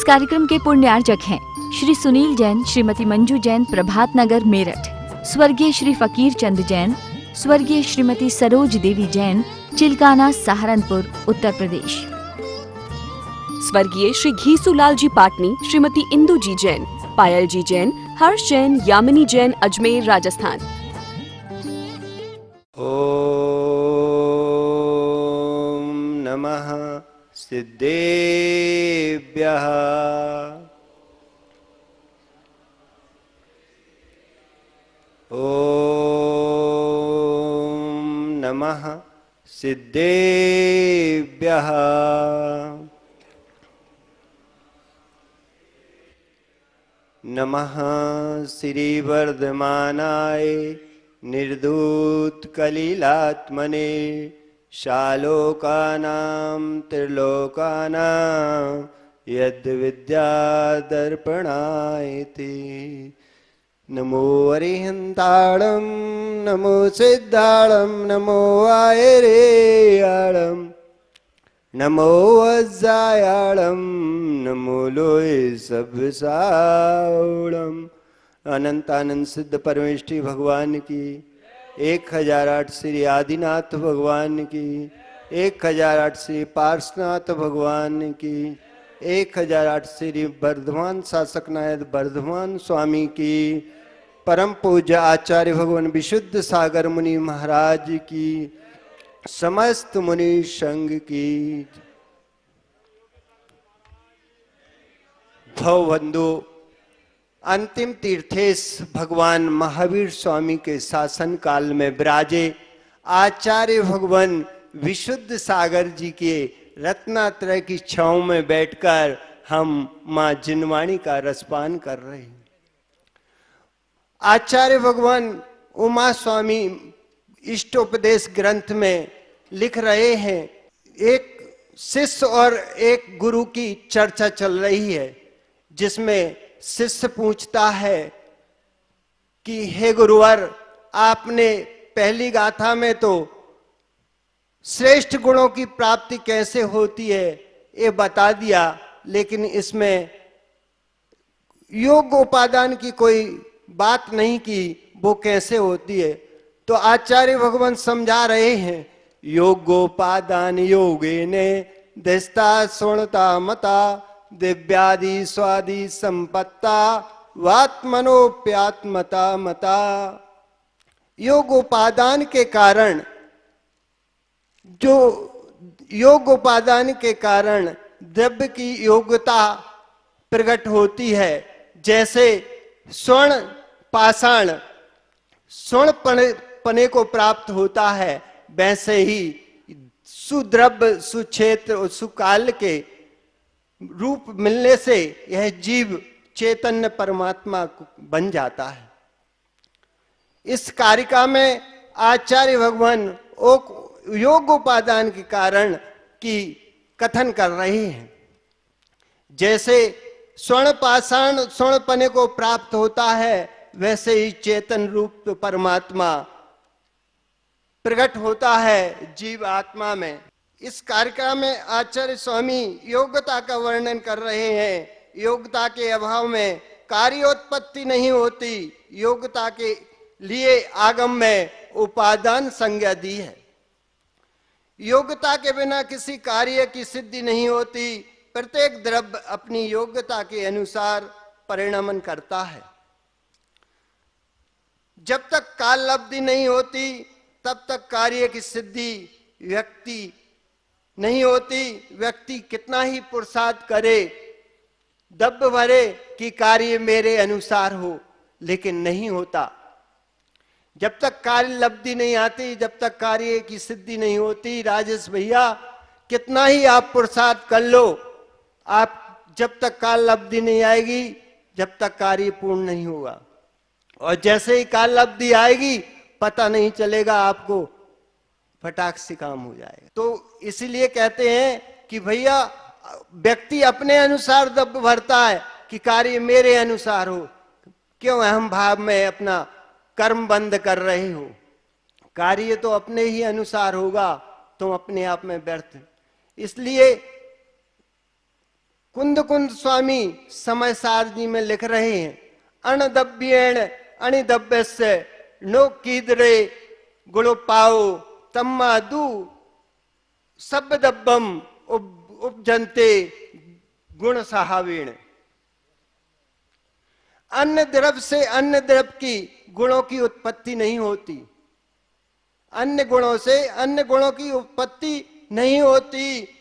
कार्यक्रम के पुण्यार्चक हैं श्री सुनील जैन, श्रीमती मंजू जैन, प्रभात नगर मेरठ, स्वर्गीय श्री फकीर चंद जैन, स्वर्गीय श्रीमती सरोज देवी जैन, चिलकाना, सहारनपुर, उत्तर प्रदेश। स्वर्गीय श्री घीसूलाल जी पाटनी, श्रीमती इंदू जी जैन, पायल जी जैन, हर्ष जैन, यामिनी जैन, अजमेर, राजस्थान। ओम नमः सिद्धेभ्यः। ओम नमः सिद्धेभ्यः। नमः श्री वर्धमानाय निर्धूत कलिलात्मने शालोकानां त्रिलोकानां यद् विद्यादर्पणायते। नमो अरिहन्ताणं नमो सिद्धाणं नमो आयरेयाणं नमो वज्रायाणं नमो लोय सबसावणं। अनंतानंद सिद्ध परमेष्ठी भगवान की 1008 श्री आदिनाथ भगवान की 1008 श्री पार्श्वनाथ भगवान की 1008 श्री वर्धमान शासक नायक वर्धमान स्वामी की परम पूज्य आचार्य भगवान विशुद्ध सागर मुनि महाराज की समस्त मुनि संघ की। भवबंधु अंतिम तीर्थेश भगवान महावीर स्वामी के शासन काल में विराजे आचार्य भगवान विशुद्ध सागर जी के रत्नात्रय की छांव में बैठकर हम मां जिनवाणी का रसपान कर रहे हैं। आचार्य भगवान उमा स्वामी इष्टोपदेश ग्रंथ में लिख रहे हैं, एक शिष्य और एक गुरु की चर्चा चल रही है, जिसमें शिष्य पूछता है कि हे गुरुवर, आपने पहली गाथा में तो श्रेष्ठ गुणों की प्राप्ति कैसे होती है ये बता दिया, लेकिन इसमें योग उपादान की कोई बात नहीं की, वो कैसे होती है। तो आचार्य भगवान समझा रहे हैं, योगोपादान योगेने दस्ता स्वर्णता मता दिव्यादि स्वादि संपत्ता वात्मनोप्यात्मता मता। योग उपादान के कारण, जो योग उपादान के कारण द्रव्य की योग्यता प्रकट होती है, जैसे स्वर्ण पाषाण स्वर्ण पने को प्राप्त होता है, वैसे ही सुद्रव्य सुक्षेत्र और सुकाल के रूप मिलने से यह जीव चैतन्य परमात्मा बन जाता है। इस कारिका में आचार्य भगवान योग उपादान के कारण की कथन कर रहे हैं। जैसे स्वर्ण पाषाण स्वर्ण पने को प्राप्त होता है, वैसे ही चेतन रूप परमात्मा प्रकट होता है जीव आत्मा में। इस कार्यक्रम में आचार्य स्वामी योग्यता का वर्णन कर रहे हैं। योग्यता के अभाव में कार्योत्पत्ति नहीं होती, योग्यता के लिए आगम में उपादान संज्ञा दी है। योग्यता के बिना किसी कार्य की सिद्धि नहीं होती, प्रत्येक द्रव्य अपनी योग्यता के अनुसार परिणमन करता है। जब तक काल लब्धि नहीं होती, तब तक कार्य की सिद्धि व्यक्ति नहीं होती। व्यक्ति कितना ही पुरुषार्थ करे, दब भरे कि कार्य मेरे अनुसार हो, लेकिन नहीं होता। जब तक कार्य लब्धि नहीं आती, जब तक कार्य की सिद्धि नहीं होती, राजेश भैया कितना ही आप पुरुषार्थ कर लो, आप जब तक काल लब्धि नहीं आएगी, जब तक कार्य पूर्ण नहीं होगा। और जैसे ही काल लब्धि आएगी, पता नहीं चलेगा, आपको फटाक से काम हो जाएगा। तो इसलिए कहते हैं कि भैया व्यक्ति अपने अनुसार दब भरता है कि कार्य मेरे अनुसार हो। क्यों अहम भाव में अपना कर्म बंद कर रहे हो? कार्य तो अपने ही अनुसार होगा, तुम अपने आप में व्यर्थ। इसलिए कुंद कुंद स्वामी समय सार जी में लिख रहे हैं, अणदब्येण अणिदब्यस्य नो कीदरे गुणो पाओ तम्मादु शब्दब्बम उपजनते गुण सहावीण। अन्य द्रव्य से अन्य द्रव्य की गुणों की उत्पत्ति नहीं होती, अन्य गुणों से अन्य गुणों की उत्पत्ति नहीं होती।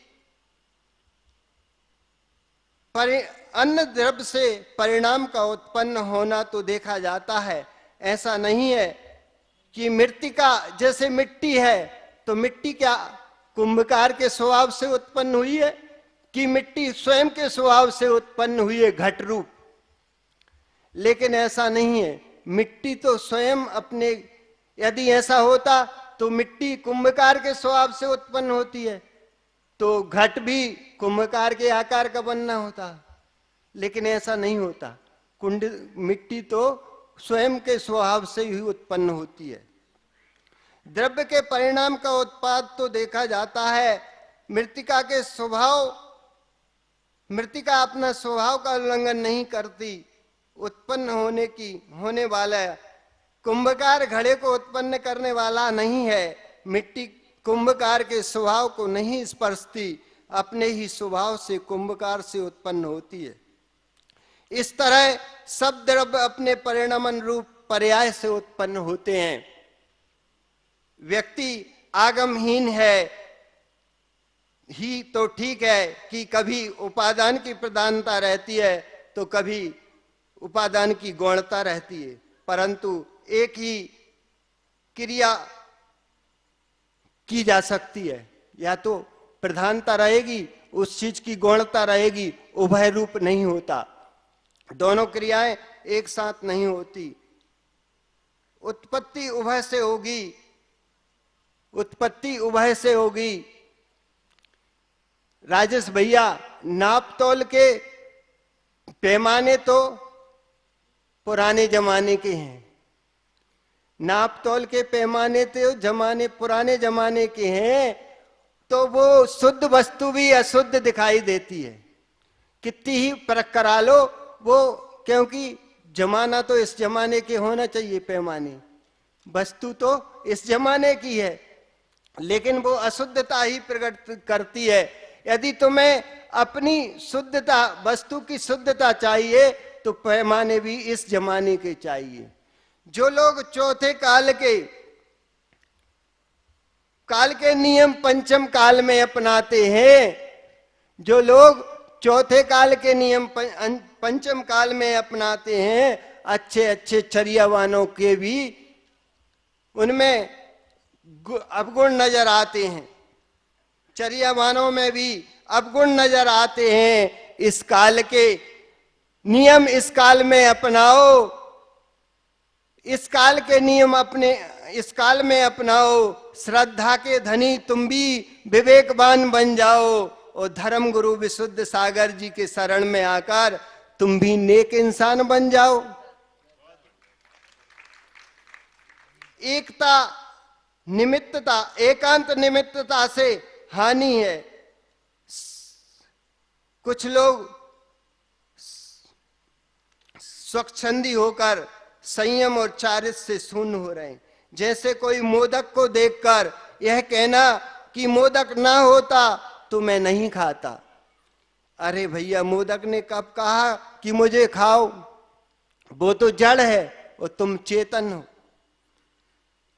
अन्य द्रव्य से परिणाम का उत्पन्न होना तो देखा जाता है। ऐसा नहीं है कि मृत्तिका जैसे मिट्टी है तो मिट्टी क्या कुंभकार के स्वभाव से उत्पन्न हुई है कि मिट्टी स्वयं के स्वभाव से उत्पन्न हुई है घट रूप। लेकिन ऐसा नहीं है, मिट्टी तो स्वयं अपने, यदि ऐसा होता तो मिट्टी कुंभकार के स्वभाव से उत्पन्न होती है तो घट भी कुंभकार के आकार का बनना होता, लेकिन ऐसा नहीं होता। कुंड मिट्टी तो स्वयं के स्वभाव से ही उत्पन्न होती है। द्रव्य के परिणाम का उत्पाद तो देखा जाता है। मृत्तिका के स्वभाव, मृत्तिका अपना स्वभाव का उल्लंघन नहीं करती, उत्पन्न होने वाला कुंभकार घड़े को उत्पन्न करने वाला नहीं है। मिट्टी कुंभकार के स्वभाव को नहीं स्पर्शती, अपने ही स्वभाव से कुंभकार से उत्पन्न होती है। इस तरह सब द्रव्य अपने परिणामन रूप पर्याय से उत्पन्न होते हैं। व्यक्ति आगमहीन है ही तो ठीक है कि कभी उपादान की प्रधानता रहती है तो कभी उपादान की गौणता रहती है, परंतु एक ही क्रिया की जा सकती है, या तो प्रधानता रहेगी उस चीज की गौणता रहेगी, उभय रूप नहीं होता, दोनों क्रियाएं एक साथ नहीं होती। उत्पत्ति उभय से होगी, उत्पत्ति उभय से होगी। राजेश भैया, नाप तोल के पैमाने तो पुराने जमाने के हैं, नाप तोल के पैमाने तो पुराने जमाने के हैं, तो वो शुद्ध वस्तु भी अशुद्ध दिखाई देती है, कितनी ही परख करा लो वो, क्योंकि जमाना तो इस जमाने के होना चाहिए, पैमाने वस्तु तो इस जमाने की है, लेकिन वो अशुद्धता ही प्रकट करती है। यदि तुम्हें अपनी शुद्धता, वस्तु की शुद्धता चाहिए तो पैमाने भी इस जमाने के चाहिए। जो लोग चौथे काल के नियम पंचम काल में अपनाते हैं, जो लोग चौथे काल के नियम पंचम काल में अपनाते हैं, अच्छे अच्छे चर्यावानों के भी उनमें अवगुण नजर आते हैं, चर्यावानों में भी अवगुण नजर आते हैं। इस काल के नियम इस काल में अपनाओ, इस काल के नियम अपने इस काल में अपनाओ। श्रद्धा के धनी तुम भी विवेकवान बन जाओ और धर्म गुरु विशुद्ध सागर जी के शरण में आकर तुम भी नेक इंसान बन जाओ। एकता निमित्तता, एकांत निमित्तता से हानि है। कुछ लोग स्वच्छंदी होकर संयम और चारित्र से शून्य हो रहे हैं। जैसे कोई मोदक को देखकर यह कहना कि मोदक ना होता तो मैं नहीं खाता। अरे भैया, मोदक ने कब कहा कि मुझे खाओ? वो तो जड़ है और तुम चेतन हो।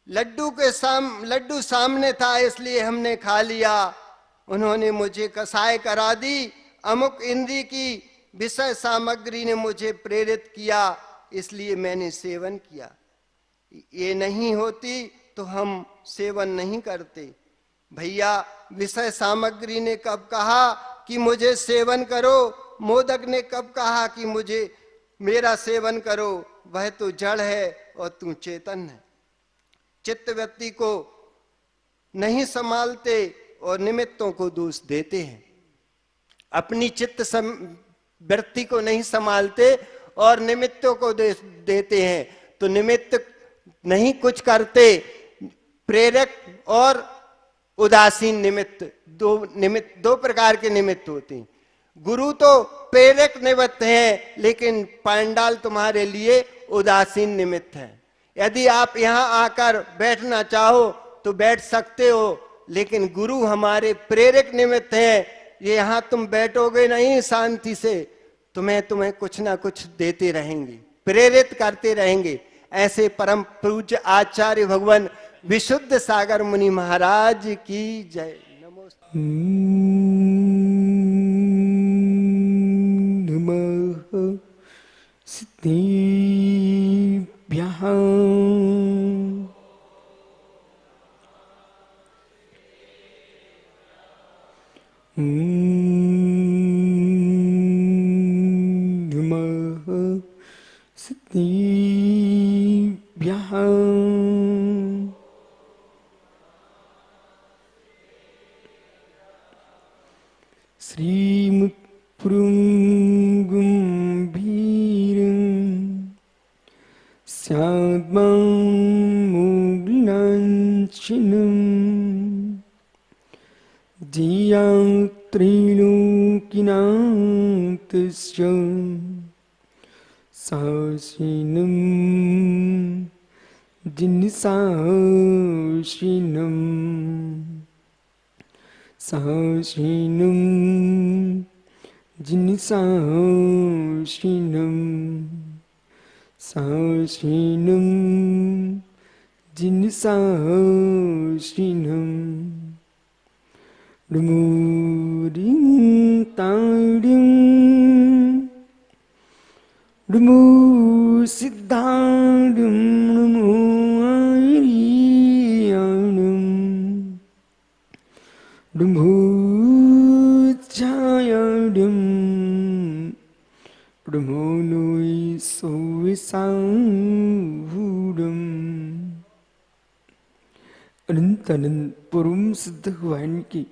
लड्डू सामने था इसलिए हमने खा लिया, उन्होंने मुझे कसाय करा दी, अमुक इंद्री की विषय सामग्री ने मुझे प्रेरित किया इसलिए मैंने सेवन किया। ये नहीं होती तो हम सेवन नहीं करते। भैया, विषय सामग्री ने कब कहा कि मुझे सेवन करो? मोदक ने कब कहा कि मुझे मेरा सेवन करो? वह तो जड़ है और तू चेतन है। चित्त व्यक्ति को नहीं संभालते और निमित्तों को दोष देते हैं। अपनी चित्त वृत्ति को नहीं संभालते और निमित्तों को देते हैं, तो निमित्त नहीं कुछ करते। प्रेरक और उदासीन निमित्त, दो प्रकार के निमित्त होते हैं। गुरु तो प्रेरक निमित्त हैं, लेकिन पंडाल तुम्हारे लिए उदासीन निमित्त है। यदि आप यहाँ आकर बैठना चाहो तो बैठ सकते हो, लेकिन गुरु हमारे प्रेरक निमित्त हैं। ये यहाँ तुम बैठोगे नहीं शांति से, तुम्हें कुछ ना कुछ देते रहेंगे, प्रेरित करते रहेंगे। ऐसे परम पूज्य आचार्य भगवान विशुद्ध सागर मुनि महाराज की जय। नमोस्तुते। नमः सिद्धिभ्यः। नमः सिद्धिभ्यः। श्रीमुत्पुरुगुम्भीरं स्याद्मामुग्लाञ्छिनं धियां त्रैलोक्यनाथस्य सासिनं जिनसासिनं सासिनं जिनसासिनं सासिनं जिनसासिनं डुमुरिं ताडिं डुमु सिद्धाडुं डुमु आयरियाणुं डुमु छायाडुं डुमु नुई सोविसाहुडुं। अनंत अनंत परम सिद्ध भगवान की,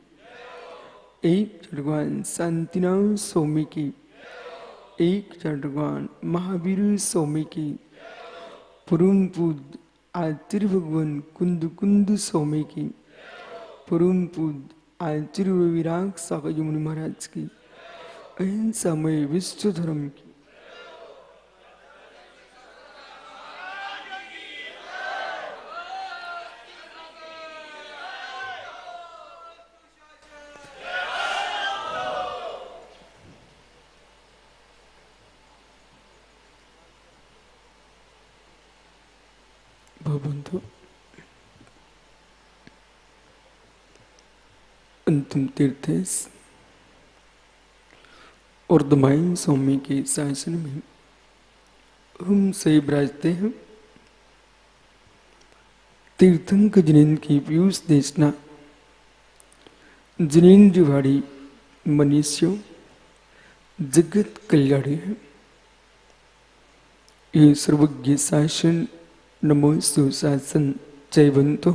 एक भगवान शांतिनाथ स्वामी की, एक भगवान महावीर स्वामी की, परम पूज्य आचार्य भगवान कुंद कुंद स्वामी की, परम पूज्य आचार्य विराग सागर मुनि महाराज की, अहिंसामय विश्व धर्म की। बंधु, अंतिम तीर्थ और दमाई स्वामी के शासन में हम से विराजते हैं। तीर्थंकर जिनेन्द्र की पीयूष देशना जिनेन्द्र वाड़ी मनीष्यों जगत कल्याणी है। ये सर्वज्ञ शासन नमो सुशासन जयवंतो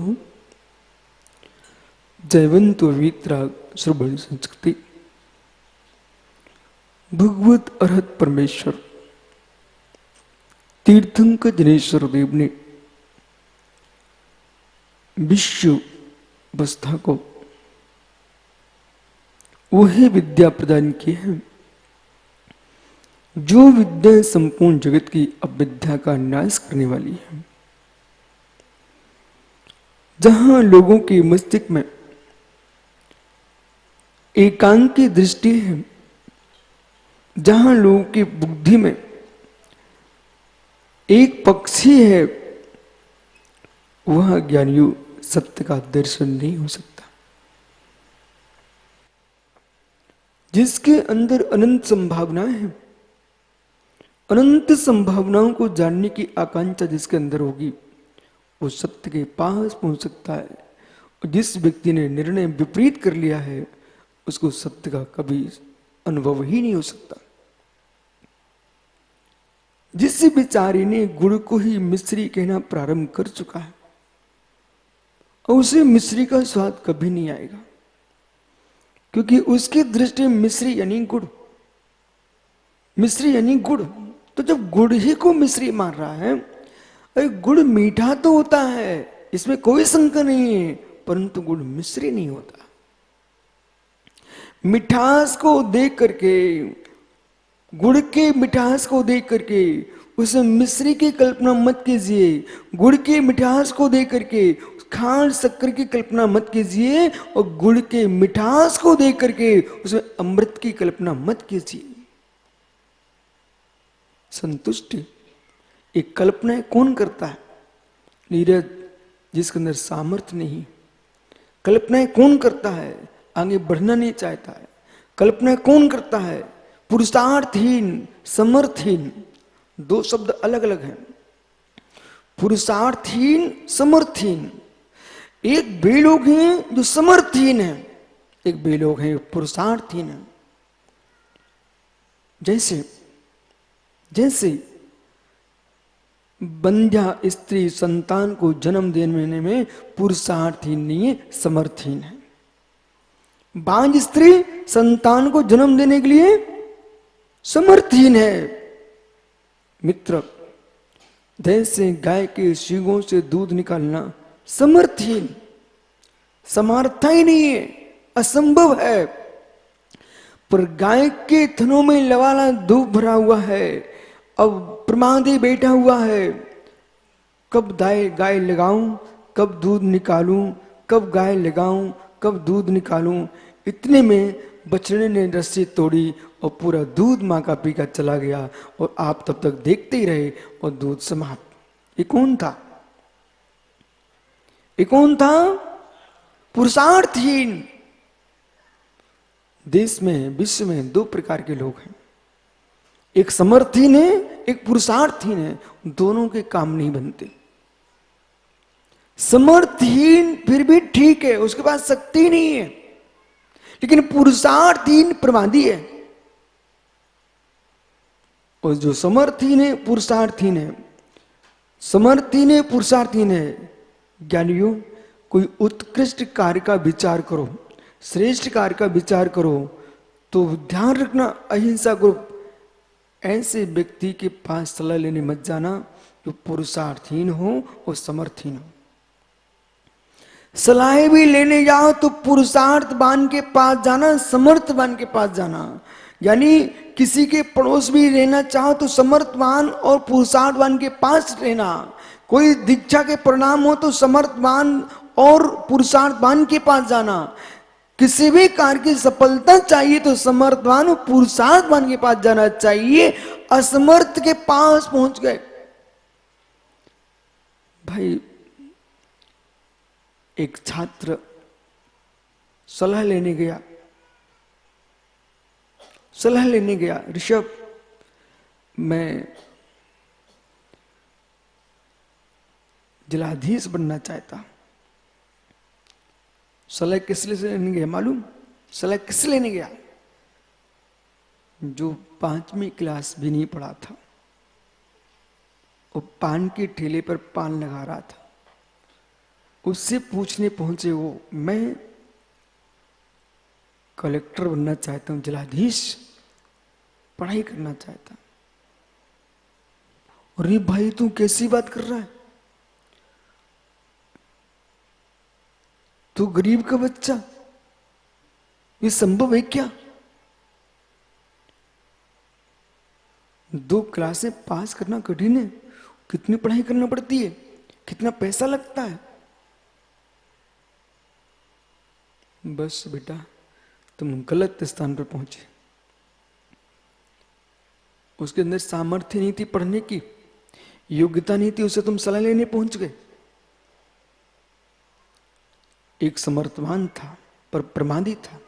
जयवंतो वीतराग श्रवण संस्कृति। भगवत अरहत परमेश्वर तीर्थंकर दिनेश्वर देव ने विश्व अवस्था को वही विद्या प्रदान की है जो विद्या संपूर्ण जगत की अविद्या का नाश करने वाली है। जहां लोगों के मस्तिष्क में एकांत की दृष्टि है, जहां लोगों की बुद्धि में एक पक्षी है, वह ज्ञानियों सत्य का दर्शन नहीं हो सकता। जिसके अंदर अनंत संभावनाएं हैं, अनंत संभावनाओं को जानने की आकांक्षा जिसके अंदर होगी, वो सत्य के पास पहुंच सकता है। और जिस व्यक्ति ने निर्णय विपरीत कर लिया है, उसको सत्य का कभी अनुभव ही नहीं हो सकता। जिस बेचारे ने गुड़ को ही मिश्री कहना प्रारंभ कर चुका है, और उसे मिश्री का स्वाद कभी नहीं आएगा, क्योंकि उसकी दृष्टि में मिश्री यानी गुड़, मिश्री यानी गुड़। तो जब गुड़ ही को मिश्री मान रहा है, अरे गुड़ मीठा तो होता है, इसमें कोई शंका नहीं है, परंतु गुड़ मिश्री नहीं होता। मिठास को देख करके, गुड़ के मिठास को देख करके उस मिश्री की कल्पना मत कीजिए। गुड़ के मिठास को देख करके खांड शक्कर की कल्पना मत कीजिए, और गुड़ के मिठास को देख करके उसमें अमृत की कल्पना मत कीजिए। संतुष्टि एक कल्पना कौन करता है? नीरज, जिसके अंदर सामर्थ्य नहीं। कल्पनाएं कौन करता है? आगे बढ़ना नहीं चाहता है। कल्पना कौन करता है? पुरुषार्थहीन, समर्थहीन। दो शब्द अलग अलग हैं। पुरुषार्थहीन, समर्थहीन। एक वे लोग हैं जो समर्थहीन है, एक वे लोग हैं पुरुषार्थहीन है। जैसे जैसे बंध्या स्त्री संतान को जन्म देने में पुरुषार्थहीन नहीं है, समर्थहीन है। बांझ स्त्री संतान को जन्म देने के लिए समर्थहीन है। मित्र, जैसे गाय के सींगों से दूध निकालना समर्थहीन, समर्थ ही नहीं है, असंभव है। पर गाय के थनों में लवाला दूध भरा हुआ है, अब प्रमादी बैठा हुआ है। कब गाय लगाऊं, कब दूध निकालूं, कब गाय लगाऊं, कब दूध निकालूं। इतने में बछड़े ने रस्सी तोड़ी और पूरा दूध मां का पीकर चला गया, और आप तब तक देखते ही रहे और दूध समाप्त। ये कौन था? ये कौन था? पुरुषार्थहीन। देश में, विश्व में दो प्रकार के लोग हैं, एक समर्थहीन है, एक पुरुषार्थहीन है। दोनों के काम नहीं बनते। समर्थहीन फिर भी ठीक है, उसके पास शक्ति नहीं है, लेकिन पुरुषार्थहीन प्रमादी है। और जो समर्थहीन है, पुरुषार्थहीन है। समर्थहीन है, पुरुषार्थहीन है। ज्ञानियों, कोई उत्कृष्ट कार्य का विचार करो, श्रेष्ठ कार्य का विचार करो, तो ध्यान रखना, अहिंसा ग्रुप ऐसे व्यक्ति के पास सलाह लेने मत जाना जो पुरुषार्थहीन हो और समर्थहीन हो। सलाह भी लेने जाओ तो पुरुषार्थवान के पास जाना, समर्थवान के पास जाना। यानी किसी के पड़ोस भी रहना चाहो तो समर्थवान और पुरुषार्थवान के पास रहना। कोई दीक्षा के परिणाम हो तो समर्थवान और पुरुषार्थवान के पास जाना। किसी भी कार्य की सफलता चाहिए तो समर्थवान और पुरुषार्थवान के पास जाना चाहिए। असमर्थ के पास पहुंच गए। भाई, एक छात्र सलाह लेने गया, ऋषभ, मैं जिलाधीश बनना चाहता। सलाह किस लिए लेने गया मालूम? सलाह किस लेने गया? जो 5वीं क्लास भी नहीं पढ़ा था, वो पान के ठेले पर पान लगा रहा था। उससे पूछने पहुंचे वो, मैं कलेक्टर बनना चाहता हूं, जिलाधीश पढ़ाई करना चाहता। अरे भाई, तू कैसी बात कर रहा है? तू गरीब का बच्चा, ये संभव है क्या? 2 क्लासें पास करना कठिन है, कितनी पढ़ाई करना पड़ती है, कितना पैसा लगता है। बस बेटा, तुम गलत स्थान पर पहुंचे। उसके अंदर सामर्थ्य नहीं थी पढ़ने की, योग्यता नहीं थी, उसे तुम सलाह लेने पहुंच गए। एक समर्थवान था पर प्रमादी था।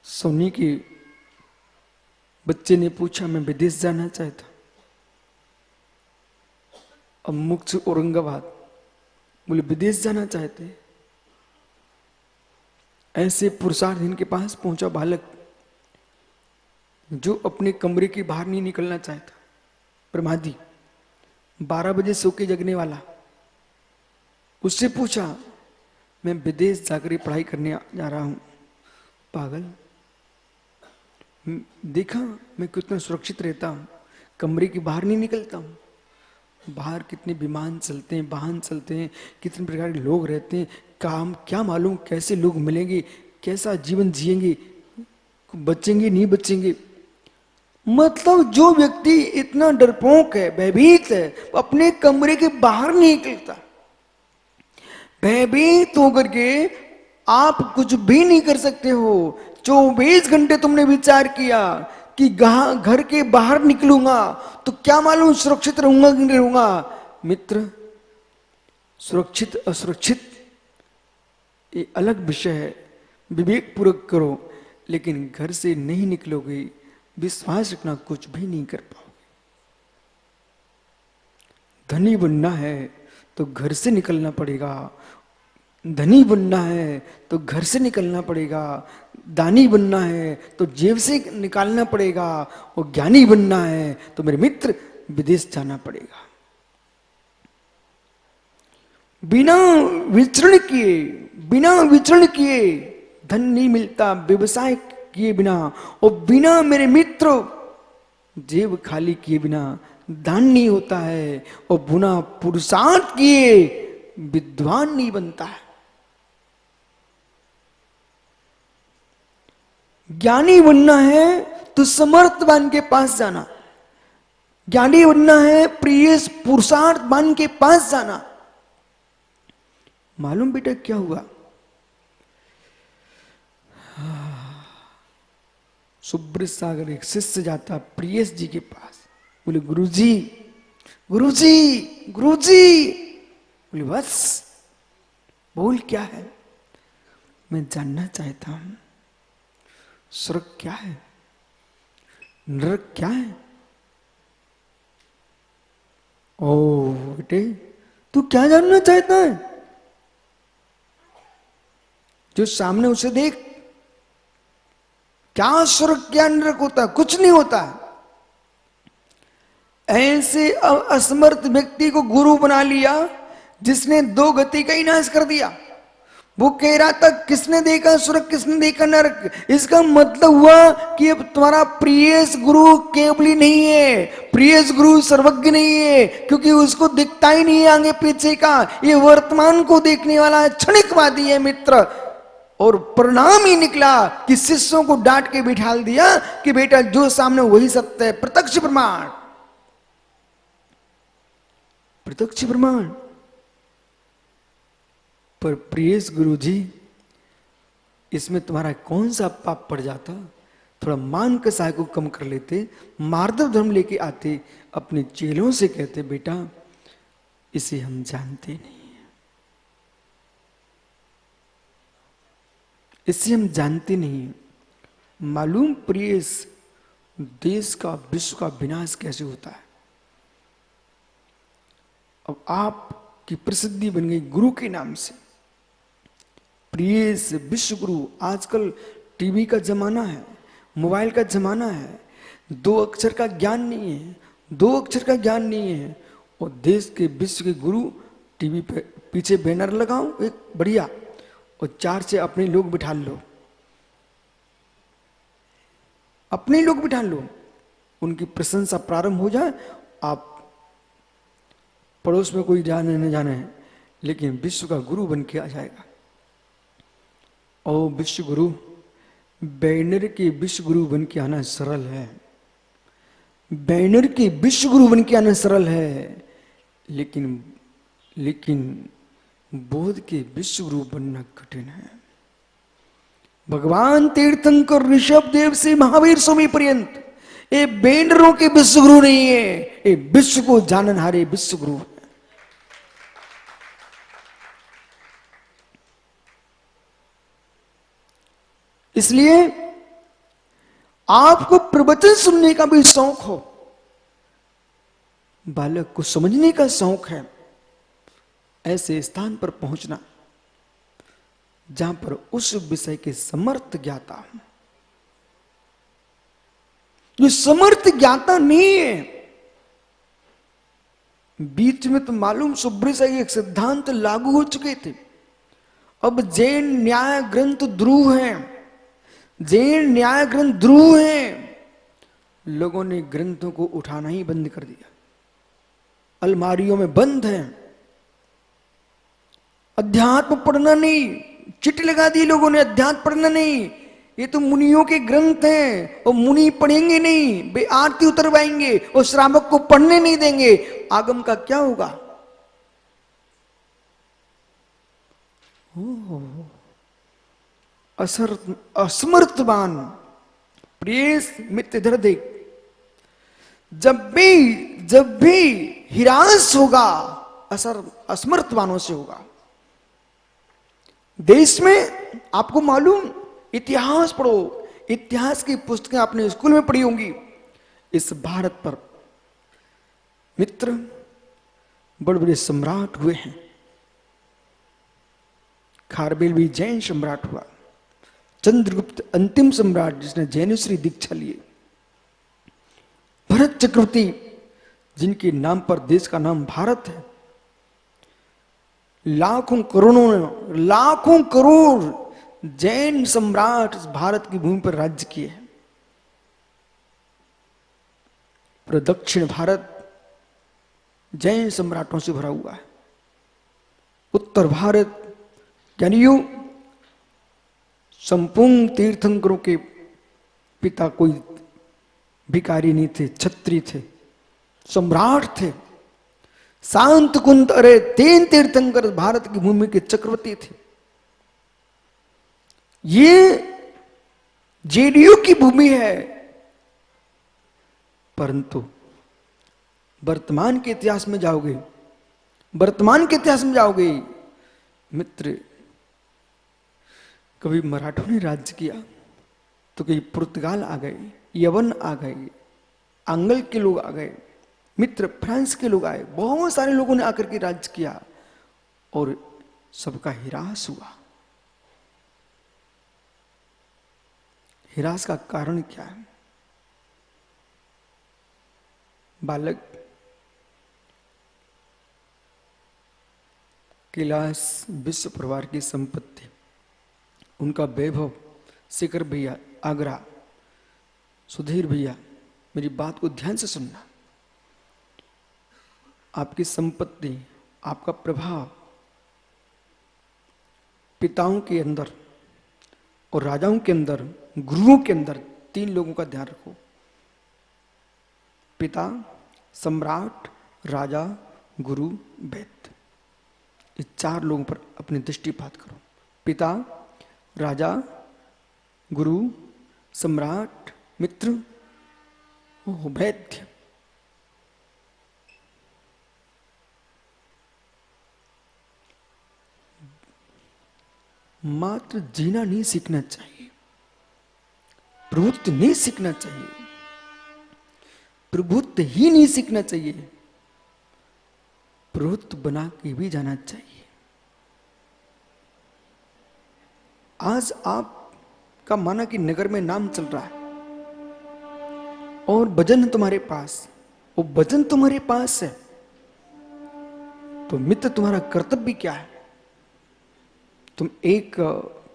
सोनी के बच्चे ने पूछा, मैं विदेश जाना चाहता। अब मुख्य औरंगाबाद, बोले विदेश जाना चाहते। ऐसे पुरुषार्थहीन के पास पहुंचा बालक जो अपने कमरे के बाहर नहीं निकलना चाहता, प्रमादी, 12 बजे सो के जगने वाला। उससे पूछा, मैं विदेश जाकर पढ़ाई करने जा रहा हूं। पागल, देखा मैं कितना सुरक्षित रहता हूं, कमरे के बाहर नहीं निकलता हूं। बाहर कितने विमान चलते हैं, वाहन चलते हैं, कितने प्रकार के लोग रहते हैं, काम क्या मालूम कैसे लोग मिलेंगे, कैसा जीवन जिएंगे, बचेंगे नहीं बचेंगे। मतलब जो व्यक्ति इतना डरपोक है, भयभीत है, अपने कमरे के बाहर नहीं निकलता। भयभीत होकर के आप कुछ भी नहीं कर सकते हो। 24 घंटे तुमने विचार किया कि घर के बाहर निकलूंगा तो क्या मालूम सुरक्षित रहूंगा कि नहीं रहूंगा। मित्र, सुरक्षित असुरक्षित ये अलग विषय है, विवेक पूर्वक करो, लेकिन घर से नहीं निकलोगे, विश्वास रखना कुछ भी नहीं कर पाओगे। धनी बनना है तो घर से निकलना पड़ेगा, धनी बनना है तो घर से निकलना पड़ेगा, दानी बनना है तो जेब से निकालना पड़ेगा, और ज्ञानी बनना है तो मेरे मित्र विदेश जाना पड़ेगा। बिना विचरण किए धन नहीं मिलता, व्यवसाय किए बिना, और बिना मेरे मित्र जेब खाली किए बिना दान नहीं होता है, और बिना पुरुषार्थ किए विद्वान नहीं बनता है। ज्ञानी बनना है तो समर्थवान के पास जाना, ज्ञानी बनना है प्रिय पुरुषार्थवान के पास जाना। मालूम बेटा क्या हुआ? सुब्रत सागर एक शिष्य जाता प्रियस जी के पास, बोले गुरुजी गुरुजी गुरुजी। बोले बस बोल क्या है? मैं जानना चाहता हूं स्वर्ग क्या है, नरक क्या है। ओ बेटे, तू क्या जानना चाहता है? जो सामने उसे देख। क्या स्वर्ग क्या नरक होता है? कुछ नहीं होता। ऐसे असमर्थ व्यक्ति को गुरु बना लिया जिसने दो गति का ही नाश कर दिया। वो कह रहा था किसने देखा स्वर्ग, किसने देखा नरक। इसका मतलब हुआ कि अब तुम्हारा प्रियस गुरु केवली नहीं है, प्रियस गुरु सर्वज्ञ नहीं है, क्योंकि उसको दिखता ही नहीं है आगे पीछे का। ये वर्तमान को देखने वाला क्षणिकवादी है मित्र। और परिणाम ही निकला कि शिष्यों को डांट के बिठाल दिया कि बेटा जो सामने वही सत्य है, प्रत्यक्ष प्रमाण, प्रत्यक्ष प्रमाण। पर प्रियस गुरु जी, इसमें तुम्हारा कौन सा पाप पड़ जाता? थोड़ा मान कसाय को कम कर लेते, मार्दव धर्म लेके आते, अपने चेलों से कहते बेटा इसे हम जानते नहीं, इसे हम जानते नहीं। मालूम प्रियस देश का, विश्व का विनाश कैसे होता है। अब आपकी प्रसिद्धि बन गई गुरु के नाम से, प्रियस विश्व गुरु। आजकल टीवी का जमाना है, मोबाइल का जमाना है, 2 अक्षर का ज्ञान नहीं है, 2 अक्षर का ज्ञान नहीं है, और देश के विश्व के गुरु। टीवी पे पीछे बैनर लगाओ एक बढ़िया, और 4 से अपने लोग बिठा लो, अपने लोग बिठा लो, उनकी प्रशंसा प्रारंभ हो जाए। आप पड़ोस में कोई जाने न जाने है, लेकिन विश्व का गुरु बन के आ जाएगा। ओ विश्व गुरु, बैनर के विश्व गुरु बन के आना सरल है, बैनर के विश्व गुरु बन के आना सरल है, लेकिन बोध के विश्व गुरु बनना कठिन है। भगवान तीर्थंकर ऋषभ देव से महावीर स्वामी पर्यंत ये बैनरों के विश्व गुरु नहीं है, ये विश्व को जाननहारे विश्व गुरु है। इसलिए आपको प्रवचन सुनने का भी शौक हो, बालक को समझने का शौक है, ऐसे स्थान पर पहुंचना जहां पर उस विषय के समर्थ ज्ञाता हो। जो समर्थ ज्ञाता नहीं है, बीच में तो मालूम सुब्रत से एक सिद्धांत लागू हो चुके थे। अब जैन न्याय ग्रंथ ध्रुव हैं, जैन न्याय ग्रंथ ध्रुव हैं, लोगों ने ग्रंथों को उठाना ही बंद कर दिया। अलमारियों में बंद हैं। अध्यात्म पढ़ना नहीं, चिट्ठी लगा दी लोगों ने, अध्यात्म पढ़ना नहीं, ये तो मुनियों के ग्रंथ हैं और मुनि पढ़ेंगे नहीं, वे आरती उतरवाएंगे और श्रावक को पढ़ने नहीं देंगे, आगम का क्या होगा? असमर्थवान प्रिय मित्र, इधर देख, जब भी हिरास होगा असमर्थवानों से होगा। देश में आपको मालूम, इतिहास पढ़ो, इतिहास की पुस्तकें आपने स्कूल में पढ़ी होंगी। इस भारत पर मित्र बड़े बड़े सम्राट हुए हैं। खारवेल भी जैन सम्राट हुआ, चंद्रगुप्त अंतिम सम्राट जिसने जैनेश्वरी दीक्षा लिए, भरत चक्रवर्ती जिनके नाम पर देश का नाम भारत है, लाखों करोड़ जैन सम्राट इस भारत की भूमि पर राज्य किए हैं। पूरा दक्षिण भारत जैन सम्राटों से भरा हुआ है। उत्तर भारत यानी यू संपूर्ण तीर्थंकरों के पिता कोई भिखारी नहीं थे, छत्री थे, सम्राट थे। शांत कुंत, अरे 3 तीर्थंकर भारत की भूमि के चक्रवर्ती थे। ये जेडीयू की भूमि है, परंतु वर्तमान के इतिहास में जाओगे, मित्र, कभी मराठों ने राज्य किया तो कभी पुर्तगाल आ गए, यवन आ गए, आंग्ल के लोग आ गए, मित्र फ्रांस के लोग आए, बहुत सारे लोगों ने आकर के राज्य किया और सबका हिरास हुआ। हिरास का कारण क्या है? बालक कैलाश विश्व परिवार की संपत्ति, उनका वैभव, शेखर भैया आगरा, सुधीर भैया मेरी बात को ध्यान से सुनना। आपकी संपत्ति, आपका प्रभाव पिताओं के अंदर और राजाओं के अंदर, गुरुओं के अंदर 3 लोगों का ध्यान रखो। पिता, सम्राट, राजा, गुरु, वैद्य, इस 4 लोगों पर अपनी दृष्टिपात करो। पिता, राजा, गुरु, सम्राट, मित्र, वैद्य। मात्र जीना नहीं सीखना चाहिए, प्रभुत्व नहीं सीखना चाहिए, प्रभुत्व ही नहीं सीखना चाहिए, प्रभुत्व बना के भी जाना चाहिए। आज आपका माना कि नगर में नाम चल रहा है और भजन है तुम्हारे पास, वो भजन तुम्हारे पास है, तो मित्र तुम्हारा कर्तव्य क्या है? तुम एक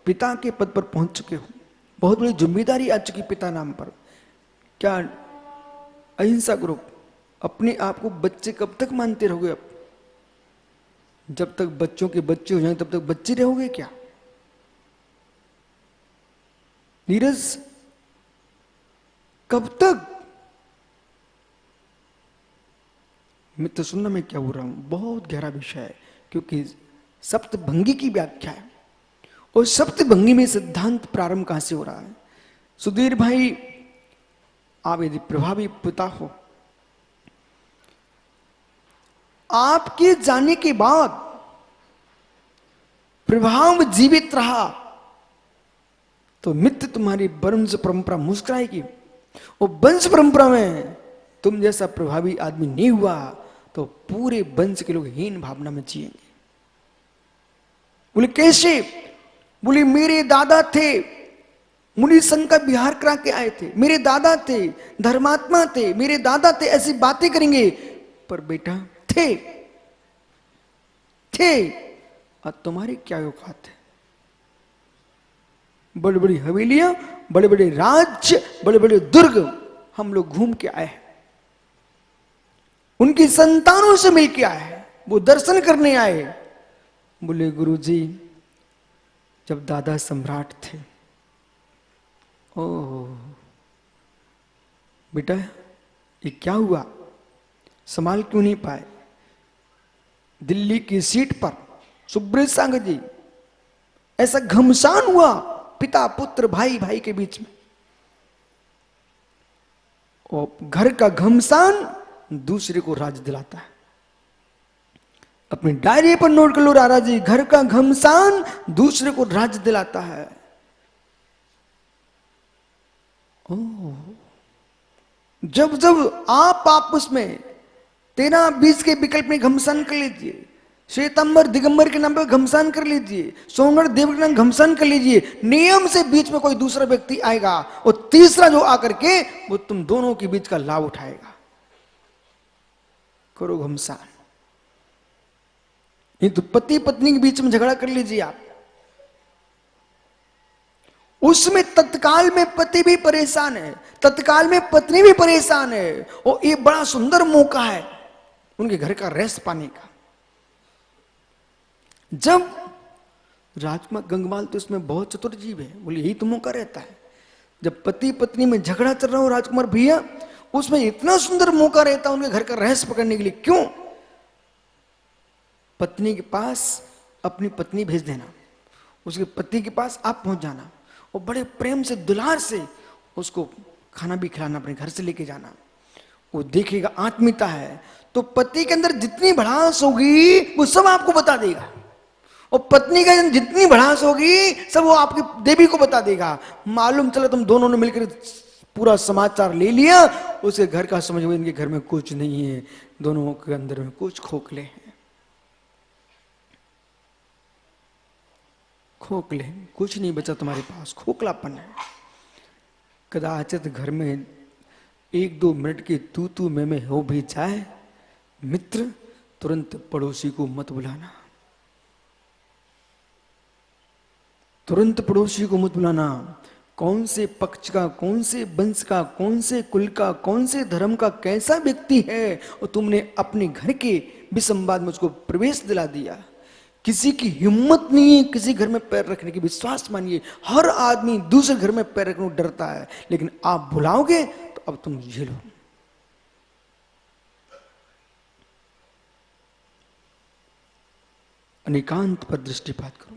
पिता के पद पर पहुंच चुके हो, बहुत बड़ी जिम्मेदारी आ चुकी पिता नाम पर। क्या अहिंसा ग्रुप अपने आप को बच्चे कब तक मानते रहोगे? अब जब तक बच्चों के बच्चे हो जाएं तब तक बच्चे रहोगे क्या? नीरज, कब तक? मित्र सुनना मैं क्या बोल रहा हूं, बहुत गहरा विषय है, क्योंकि सप्तभंगी की व्याख्या है और सप्तभंगी में सिद्धांत प्रारंभ कहां से हो रहा है। सुधीर भाई, आप यदि प्रभावी पिता हो, आपके जाने के बाद प्रभाव जीवित रहा तो मित्र तुम्हारी वंश परंपरा मुस्कुराएगी, और वंश परंपरा में तुम जैसा प्रभावी आदमी नहीं हुआ तो पूरे वंश के लोग हीन भावना में जिएंगे। बोले कैसे? बोले मेरे दादा थे, मुनि संघ का विहार करा के आए थे, मेरे दादा थे, धर्मात्मा थे, मेरे दादा थे, ऐसी बातें करेंगे। पर बेटा थे और तुम्हारी क्या औकात है? बड़ी बड़ी हवेलियां, बड़े बड़े राज्य, बड़े बड़े दुर्ग हम लोग घूम के आए हैं। उनकी संतानों से मिलके आए, वो दर्शन करने आए। बोले गुरुजी, जब दादा सम्राट थे, ओह बेटा ये क्या हुआ, संभाल क्यों नहीं पाए? दिल्ली की सीट पर सुब्रत सांग जी, ऐसा घमसान हुआ पिता पुत्र भाई भाई के बीच में। और घर का घमसान दूसरे को राज दिलाता है। अपनी डायरी पर नोट कर लो रारा जी, घर का घमसान दूसरे को राज दिलाता है। ओह, जब जब आप आपस में 13-20 के विकल्प में घमसान कर लीजिए, श्वेतांबर दिगंबर के नाम पर घमसान कर लीजिए, सोमवार देव के नाम घमसान कर लीजिए, नियम से बीच में कोई दूसरा व्यक्ति आएगा और तीसरा जो आकर के वो तुम दोनों के बीच का लाभ उठाएगा। करो घमसान। ये तो पति पत्नी के बीच में झगड़ा कर लीजिए आप, उसमें तत्काल में पति भी परेशान है, तत्काल में पत्नी भी परेशान है, और ये बड़ा सुंदर मौका है उनके घर का रेस्ट पाने का। जब राजकुमार गंगमाल तो इसमें बहुत चतुर जीव है, बोले यही तो मौका रहता है। जब पति पत्नी में झगड़ा चल रहा हो राजकुमार भैया, उसमें इतना सुंदर मौका रहता है उनके घर का रहस्य पकड़ने के लिए। क्यों? पत्नी के पास अपनी पत्नी भेज देना, उसके पति के पास आप पहुंच जाना, और बड़े प्रेम से दुलार से उसको खाना भी खिलाना, अपने घर से लेके जाना। वो देखेगा आत्मीयता है, तो पति के अंदर जितनी भड़ास होगी वो सब आपको बता देगा, और पत्नी के अंदर जितनी भड़ास होगी सब वो आपकी देवी को बता देगा। मालूम चला तुम दोनों ने मिलकर पूरा समाचार ले लिया, उसके घर का समझ में इनके घर में कुछ नहीं है, दोनों के अंदर में कुछ खोखले हैं, खोखले, कुछ नहीं बचा तुम्हारे पास, खोखलापन है। कदाचित घर में 1-2 मिनट की तू मैं हो भी जाए, मित्र तुरंत पड़ोसी को मत बुलाना, तुरंत पड़ोसी को मत बुलाना। कौन से पक्ष का, कौन से वंश का, कौन से कुल का, कौन से धर्म का कैसा व्यक्ति है, और तुमने अपने घर के विसंवाद में उसको प्रवेश दिला दिया। किसी की हिम्मत नहीं है किसी घर में पैर रखने की, विश्वास मानिए हर आदमी दूसरे घर में पैर रखने को डरता है, लेकिन आप बुलाओगे तो अब तुम झेलो। अनेकांत पर दृष्टिपात करो।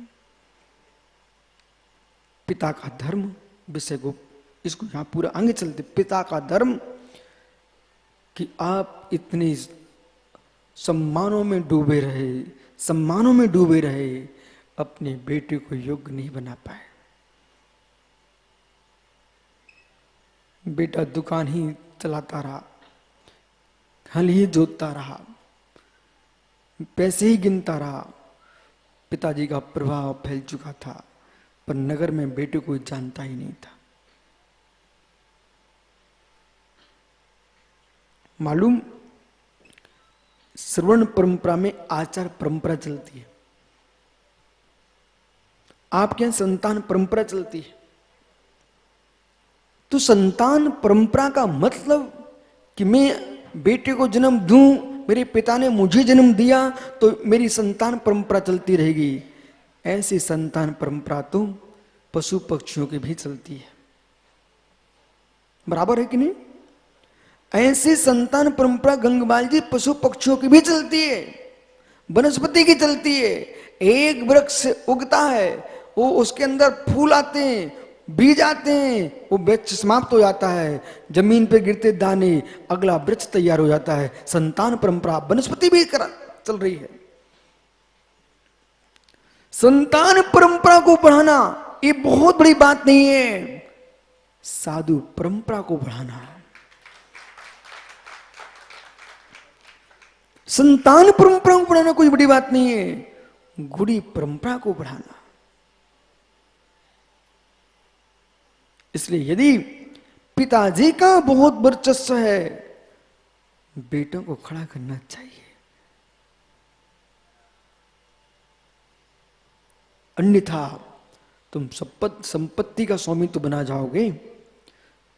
पिता का धर्म विषय को, इसको यहां पूरा आगे चलते, पिता का धर्म कि आप इतने सम्मानों में डूबे रहे, सम्मानों में डूबे रहे, अपने बेटे को योग्य नहीं बना पाए। बेटा दुकान ही चलाता रहा, हल ही जोतता रहा, पैसे ही गिनता रहा, पिताजी का प्रभाव फैल चुका था, पर नगर में बेटे को जानता ही नहीं था। मालूम, श्रवण परंपरा में आचार परंपरा चलती है, आपके यहां संतान परंपरा चलती है। तो संतान परंपरा का मतलब कि मैं बेटे को जन्म दूं, मेरे पिता ने मुझे जन्म दिया तो मेरी संतान परंपरा चलती रहेगी। ऐसी संतान परंपरा तो पशु पक्षियों की भी चलती है, बराबर है कि नहीं? ऐसी संतान परंपरा गंगमाल जी पशु पक्षियों की भी चलती है, वनस्पति की चलती है। एक वृक्ष उगता है, वो उसके अंदर फूल आते हैं, बीज आते हैं, वो वृक्ष समाप्त हो जाता है, जमीन पे गिरते दाने, अगला वृक्ष तैयार हो जाता है। संतान परंपरा वनस्पति भी चल रही है। संतान परंपरा को बढ़ाना ये बहुत बड़ी बात नहीं है, साधु परंपरा को बढ़ाना। संतान परंपरा को बढ़ाना कोई बड़ी बात नहीं है, गुड़ी परंपरा को बढ़ाना। इसलिए यदि पिताजी का बहुत वर्चस्व है, बेटों को खड़ा करना चाहिए। अन्यथा तुम संपत्ति का स्वामी तो बना जाओगे,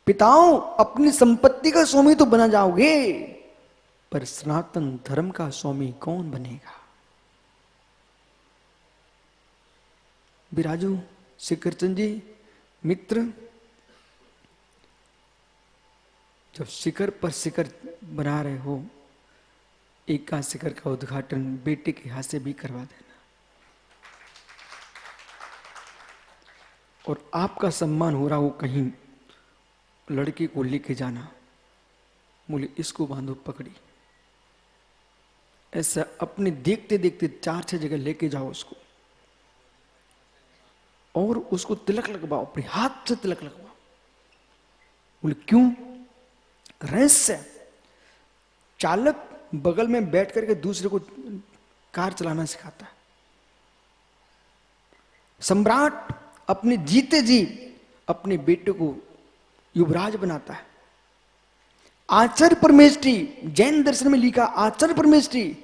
पिताओं अपनी संपत्ति का स्वामी तो बना जाओगे, पर सनातन धर्म का स्वामी कौन बनेगा? बिराजू शिखरचंद जी मित्र, जब शिखर पर शिखर बना रहे हो, एक का शिखर का उद्घाटन बेटे के हाथ से भी करवा देना। और आपका सम्मान हो रहा हो कहीं, लड़के को लेके जाना, बोले इसको बांधो पकड़ी, ऐसा अपने देखते देखते 4-6 जगह लेके जाओ उसको, और उसको तिलक लगवाओ, अपने हाथ से तिलक लगवाओ। बोले क्यों? रहस्य, चालक बगल में बैठ करके दूसरे को कार चलाना सिखाता है। सम्राट अपने जीते जी अपने बेटे को युवराज बनाता है। आचार्य परमेष्ठी, जैन दर्शन में लिखा, आचार्य परमेष्ठी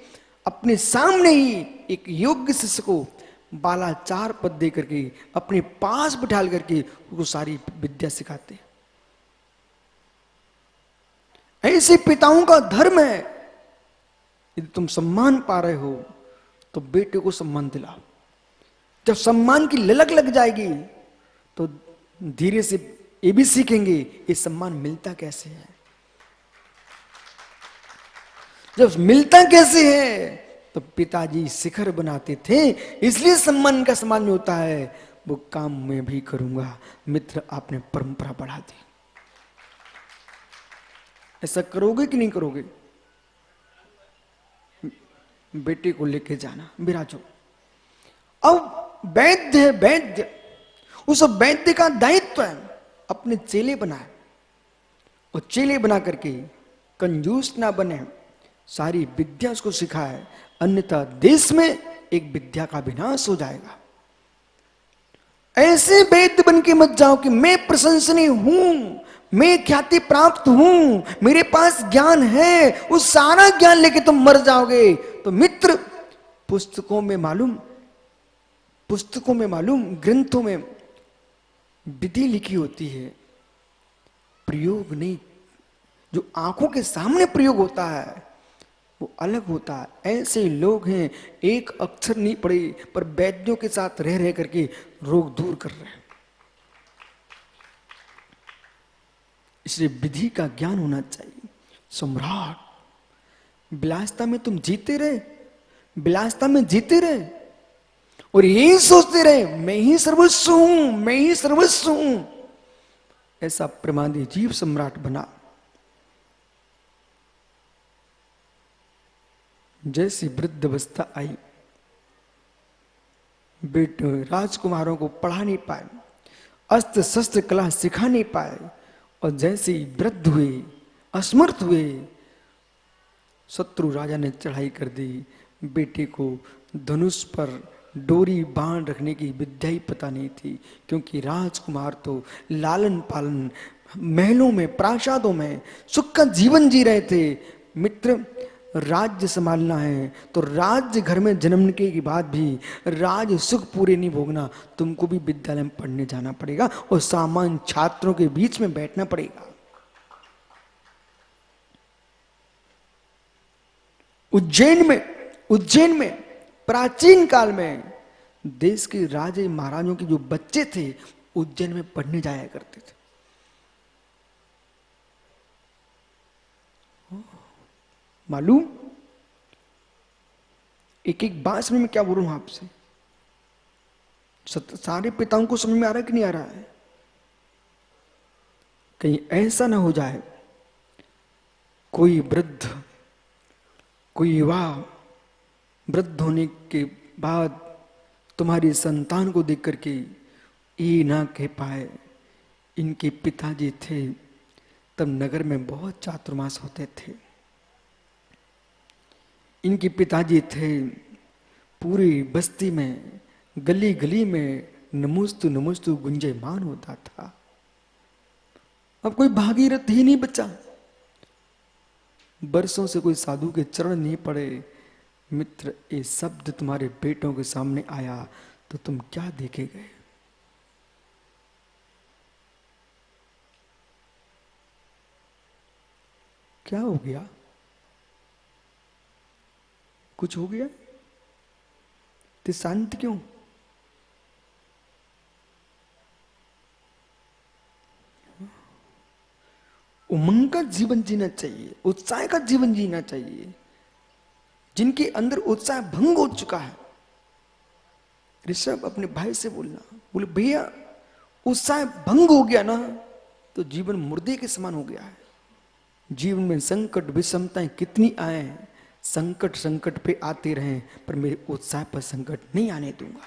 अपने सामने ही एक योग्य शिष्य को बालाचार पद दे करके अपने पास बिठा करके उसको सारी विद्या सिखाते। ऐसे पिताओं का धर्म है। यदि तुम सम्मान पा रहे हो तो बेटे को सम्मान दिलाओ। जब सम्मान की ललक लग जाएगी तो धीरे से ये भी सीखेंगे ये सम्मान मिलता कैसे है। जब मिलता कैसे है तो पिताजी शिखर बनाते थे, इसलिए सम्मान का सम्मान में होता है। वो काम मैं भी करूंगा। मित्र, आपने परंपरा बढ़ा दी। ऐसा करोगे कि नहीं करोगे? बेटे को लेके जाना, बिराजो। अब वैद्य है, वैद्य, उस वैद्य का दायित्व है अपने चेले बनाए, और चेले बना करके कंजूस ना बने, सारी विद्या उसको सिखाए, अन्यथा देश में एक विद्या का विनाश हो जाएगा। ऐसे वैद्य बन के मत जाओ कि मैं प्रशंसनीय हूं, मैं ख्याति प्राप्त हूं, मेरे पास ज्ञान है, उस सारा ज्ञान लेके तुम मर जाओगे। तो मित्र, पुस्तकों में मालूम, ग्रंथों में विधि लिखी होती है, प्रयोग नहीं। जो आंखों के सामने प्रयोग होता है वो अलग होता है। ऐसे लोग हैं, एक अक्षर नहीं पढ़े पर वैद्यों के साथ रह रह करके रोग दूर कर रहे हैं। इसलिए विधि का ज्ञान होना चाहिए। सम्राट विलासिता में तुम जीते रहे, विलासिता में जीते रहे और यही सोचते रहे मैं ही सर्वस्व हूं, मैं ही सर्वस्व हूं। ऐसा प्रमादी जीव सम्राट बना। जैसी वृद्ध अवस्था आई, बेटे राजकुमारों को पढ़ा नहीं पाए, अस्त्र शस्त्र कला सिखा नहीं पाए, और जैसे ही वृद्ध हुए, असमर्थ हुए, शत्रु राजा ने चढ़ाई कर दी। बेटे को धनुष पर डोरी बांध रखने की विद्या ही पता नहीं थी, क्योंकि राजकुमार तो लालन पालन महलों में, प्रासादों में सुख का जीवन जी रहे थे। मित्र, राज्य संभालना है तो राज्य घर में जन्मने के बाद भी राज सुख पूरे नहीं भोगना, तुमको भी विद्यालय में पढ़ने जाना पड़ेगा और सामान्य छात्रों के बीच में बैठना पड़ेगा। उज्जैन में प्राचीन काल में देश के राजे महाराजों के जो बच्चे थे उज्जैन में पढ़ने जाया करते थे। मालूम, एक एक बात समझ में क्या बोलूं आपसे, सारे पिताओं को समझ में आ रहा है कि नहीं आ रहा है? कहीं ऐसा ना हो जाए कोई वृद्ध, कोई युवा वृद्ध होने के बाद तुम्हारी संतान को देख करके ये ना कह पाए इनके पिताजी थे तब नगर में बहुत चातुर्मास होते थे, इनके पिताजी थे पूरी बस्ती में, गली गली में नमोस्तु नमोस्तु गुंजयमान होता था। अब कोई भागीरथ ही नहीं बचा, बरसों से कोई साधु के चरण नहीं पड़े। मित्र, ये शब्द तुम्हारे बेटों के सामने आया तो तुम क्या देखे गए? क्या हो गया? कुछ हो गया तो शांत क्यों? उमंग का जीवन जीना चाहिए, उत्साह का जीवन जीना चाहिए। जिनके अंदर उत्साह भंग हो चुका है, ऋषभ अपने भाई से बोले भैया उत्साह भंग हो गया ना तो जीवन मुर्दे के समान हो गया है। जीवन में संकट विषमताएं कितनी आए, संकट संकट पे आते रहे, पर मेरे उत्साह पर संकट नहीं आने दूंगा।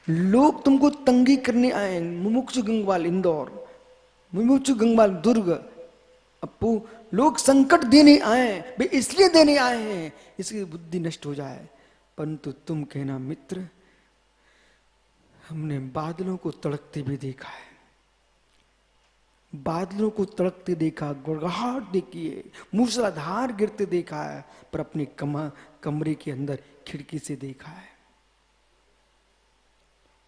लोग तुमको तंगी करने आए, मुमुक्षु गंगवाल इंदौर, मुमुक्षु गंगवाल दुर्ग, अपू लोग संकट देने आए, वे इसलिए देने आए हैं इसकी बुद्धि नष्ट हो जाए। परंतु तुम कहना मित्र, हमने बादलों को तड़कते भी देखा है, बादलों को तड़कते देखा, गड़गड़ाहट देखी है, मूसलाधार गिरते देखा है, पर अपने कमरे के अंदर खिड़की से देखा है।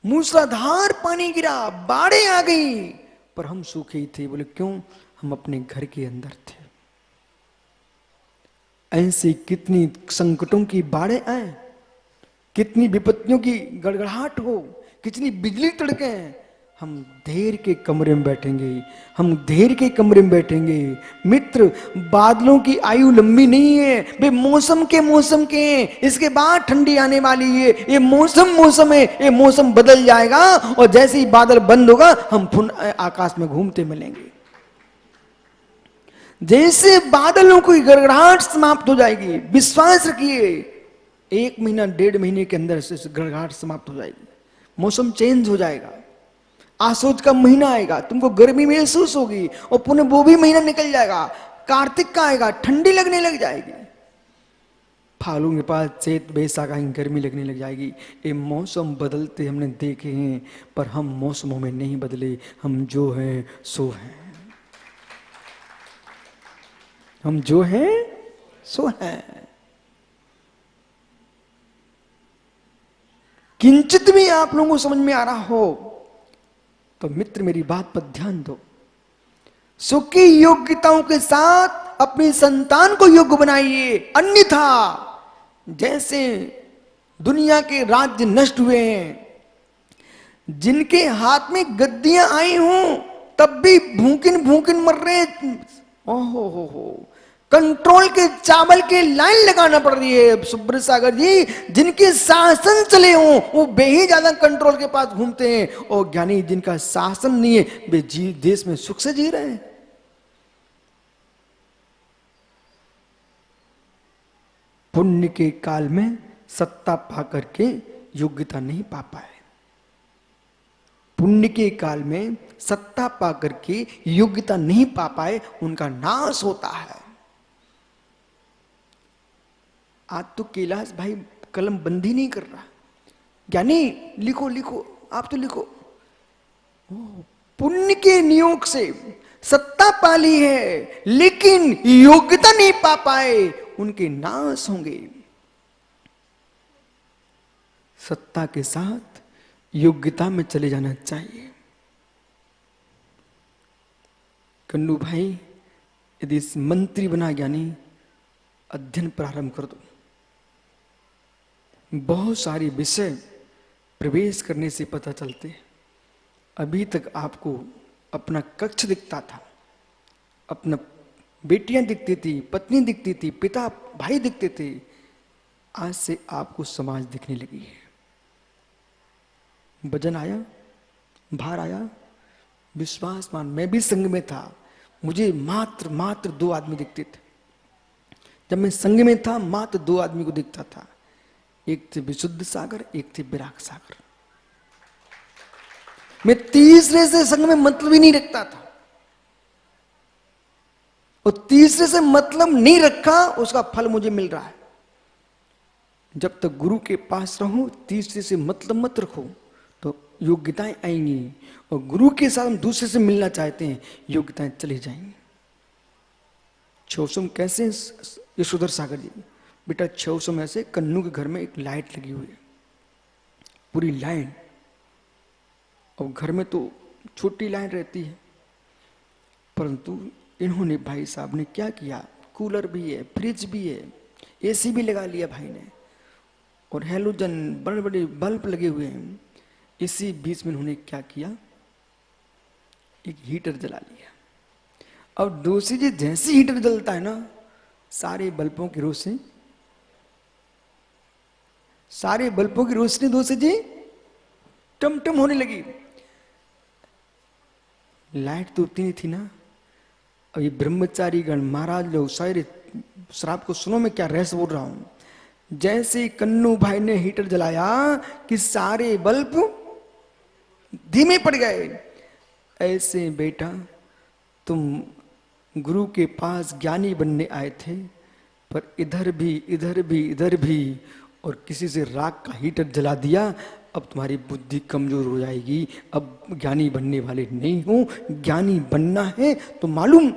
मूसलाधार पानी गिरा, बाढ़ें आ गई, पर हम सूखे ही थे। बोले क्यों? हम अपने घर के अंदर थे। ऐसे कितनी संकटों की बाढ़ें आए, कितनी विपत्तियों की गड़गड़ाहट हो, कितनी बिजली तड़के, हम धैर्य के कमरे में बैठेंगे, हम धैर्य के कमरे में बैठेंगे। मित्र, बादलों की आयु लंबी नहीं है, वे मौसम के हैं। इसके बाद ठंडी आने वाली है। ये मौसम है, ये मौसम बदल जाएगा और जैसे ही बादल बंद होगा हम पुनः आकाश में घूमते मिलेंगे। जैसे बादलों की गड़गड़ाहट समाप्त हो जाएगी, विश्वास रखिए 1 महीना 1.5 महीने के अंदर से गड़गड़ाहट समाप्त हो जाएगी, मौसम चेंज हो जाएगा। आसोज का महीना आएगा, तुमको गर्मी महसूस होगी और पुनः वो भी महीना निकल जाएगा। कार्तिक का आएगा, ठंडी लगने लग जाएगी। फाल्गुन के पास चैत बैसाख आएंगे, गर्मी लगने लग जाएगी। ये मौसम बदलते हमने देखे हैं, पर हम मौसमों में नहीं बदले। हम जो हैं सो हैं, हम जो हैं सो हैं। किंचित भी आप लोगों को समझ में आ रहा हो तो मित्र मेरी बात पर ध्यान दो। सुख की योग्यताओं के साथ अपनी संतान को योग्य बनाइए, अन्यथा जैसे दुनिया के राज्य नष्ट हुए हैं, जिनके हाथ में गद्दियां आई हों तब भी भूखिन भूखिन मर रहे। ओहो हो, कंट्रोल के चावल के लाइन लगाना पड़ रही है सुब्रत सागर जी। जिनके शासन चले हों वो बेही ज्यादा कंट्रोल के पास घूमते हैं, और ज्ञानी जिनका शासन नहीं है वे देश में सुख से जी रहे हैं। पुण्य के काल में सत्ता पाकर के योग्यता नहीं पा पाए, पुण्य के काल में सत्ता पाकर के योग्यता नहीं पा पाए, उनका नाश होता है। आज तो कैलाश भाई कलम बंदी नहीं कर रहा, ज्ञानी लिखो लिखो, आप तो लिखो। पुण्य के नियोग से सत्ता पाली है लेकिन योग्यता नहीं पा पाए, उनके नाश होंगे। सत्ता के साथ योग्यता में चले जाना चाहिए। कन्नू भाई, यदि मंत्री बना ज्ञानी, अध्ययन प्रारंभ कर दो। बहुत सारे विषय प्रवेश करने से पता चलते हैं। अभी तक आपको अपना कक्ष दिखता था, अपना बेटियां दिखती थी, पत्नी दिखती थी, पिता भाई दिखते थे। आज से आपको समाज दिखने लगी है। वजन आया, भार आया, विश्वास मान। मैं भी संघ में था, मुझे मात्र 2 आदमी दिखते थे। जब मैं संघ में था मात्र 2 आदमी को दिखता था, एक थे विशुद्ध सागर, एक थे विराग सागर। मैं तीसरे से संघ में मतलब ही नहीं रखता था, और तीसरे से मतलब नहीं रखा, उसका फल मुझे मिल रहा है। जब तक गुरु के पास रहो, तीसरे से मतलब मत रखो तो योग्यताएं आएंगी, और गुरु के साथ हम दूसरे से मिलना चाहते हैं, योग्यताएं चली जाएंगी। छौसम कैसे यशोधर सागर जी? बेटा 600 में से कन्नू के घर में एक लाइट लगी हुई है, पूरी लाइन, और घर में तो छोटी लाइन रहती है। परंतु इन्होंने भाई साहब ने क्या किया, कूलर भी है, फ्रिज भी है, एसी भी लगा लिया भाई ने, और हेलोजन बड़े बड़े बल्ब लगे हुए हैं। इसी बीच में उन्होंने क्या किया, एक हीटर जला लिया। अब दूसरी चीज, जैसे हीटर जलता है ना, सारे बल्बों की रोशनी, सारे बल्बों की रोशनी दूसरी जी टमटम होने लगी। लाइट तो उतनी थी ना। अब ये ब्रह्मचारी गण महाराज लोग शायद श्राप को सुनो, मैं क्या रहस्य बोल रहा हूं। जैसे कन्नू भाई ने हीटर जलाया कि सारे बल्ब धीमे पड़ गए। ऐसे बेटा तुम गुरु के पास ज्ञानी बनने आए थे, पर इधर भी इधर भी इधर भी, और किसी से राख का हीटर जला दिया। अब तुम्हारी बुद्धि कमजोर हो जाएगी। अब ज्ञानी बनने वाले नहीं हो, ज्ञानी बनना है तो मालूम।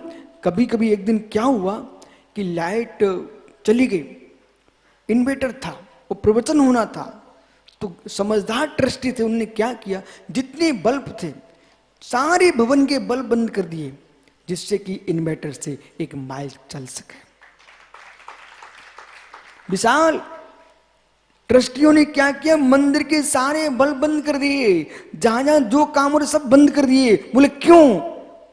कभी कभी एक दिन क्या हुआ कि लाइट चली गई, इन्वर्टर था, वो प्रवचन होना था, तो समझदार ट्रस्टी थे, उन्होंने क्या किया, जितने बल्ब थे सारे भवन के बल्ब बंद कर दिए, जिससे कि इन्वर्टर से एक माइक चल सके। विशाल ट्रस्टियों ने क्या किया, मंदिर के सारे बल्ब बंद कर दिए, जहां जहां जो काम हो रहे सब बंद कर दिए। बोले क्यों?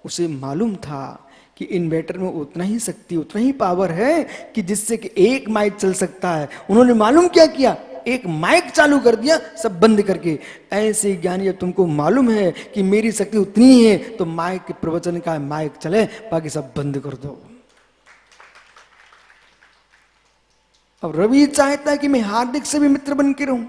उसे मालूम था कि इन्वर्टर में उतना ही शक्ति, उतना ही पावर है कि जिससे कि एक माइक चल सकता है। उन्होंने मालूम क्या किया, एक माइक चालू कर दिया, सब बंद करके। ऐसे ज्ञानी, अब तुमको मालूम है कि मेरी शक्ति उतनी ही है, तो माइक के प्रवचन का माइक चले, बाकी सब बंद कर दो। अब रवि चाहता है कि मैं हार्दिक से भी मित्र बन के रहूं,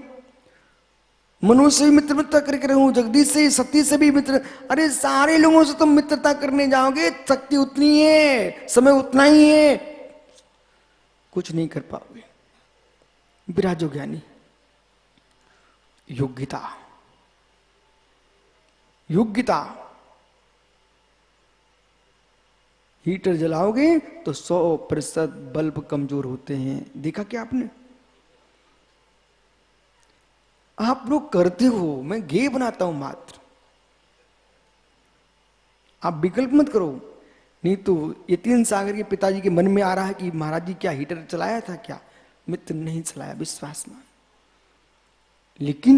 मनु से भी मित्रता करके रहूं, जगदीश से, सती से भी मित्र। अरे सारे लोगों से तुम मित्रता करने जाओगे, शक्ति उतनी है, समय उतना ही है, कुछ नहीं कर पाओगे। विराजो ज्ञानी, योग्यता, योग्यता। हीटर जलाओगे तो 100% बल्ब कमजोर होते हैं। देखा क्या आपने? आप लोग करते हो, मैं गे बनाता हूं मात्र, आप विकल्प मत करो। नहीं तो यतीन सागर के पिताजी के मन में आ रहा है कि महाराज जी क्या हीटर चलाया था क्या? मित्र नहीं चलाया, विश्वास मान। लेकिन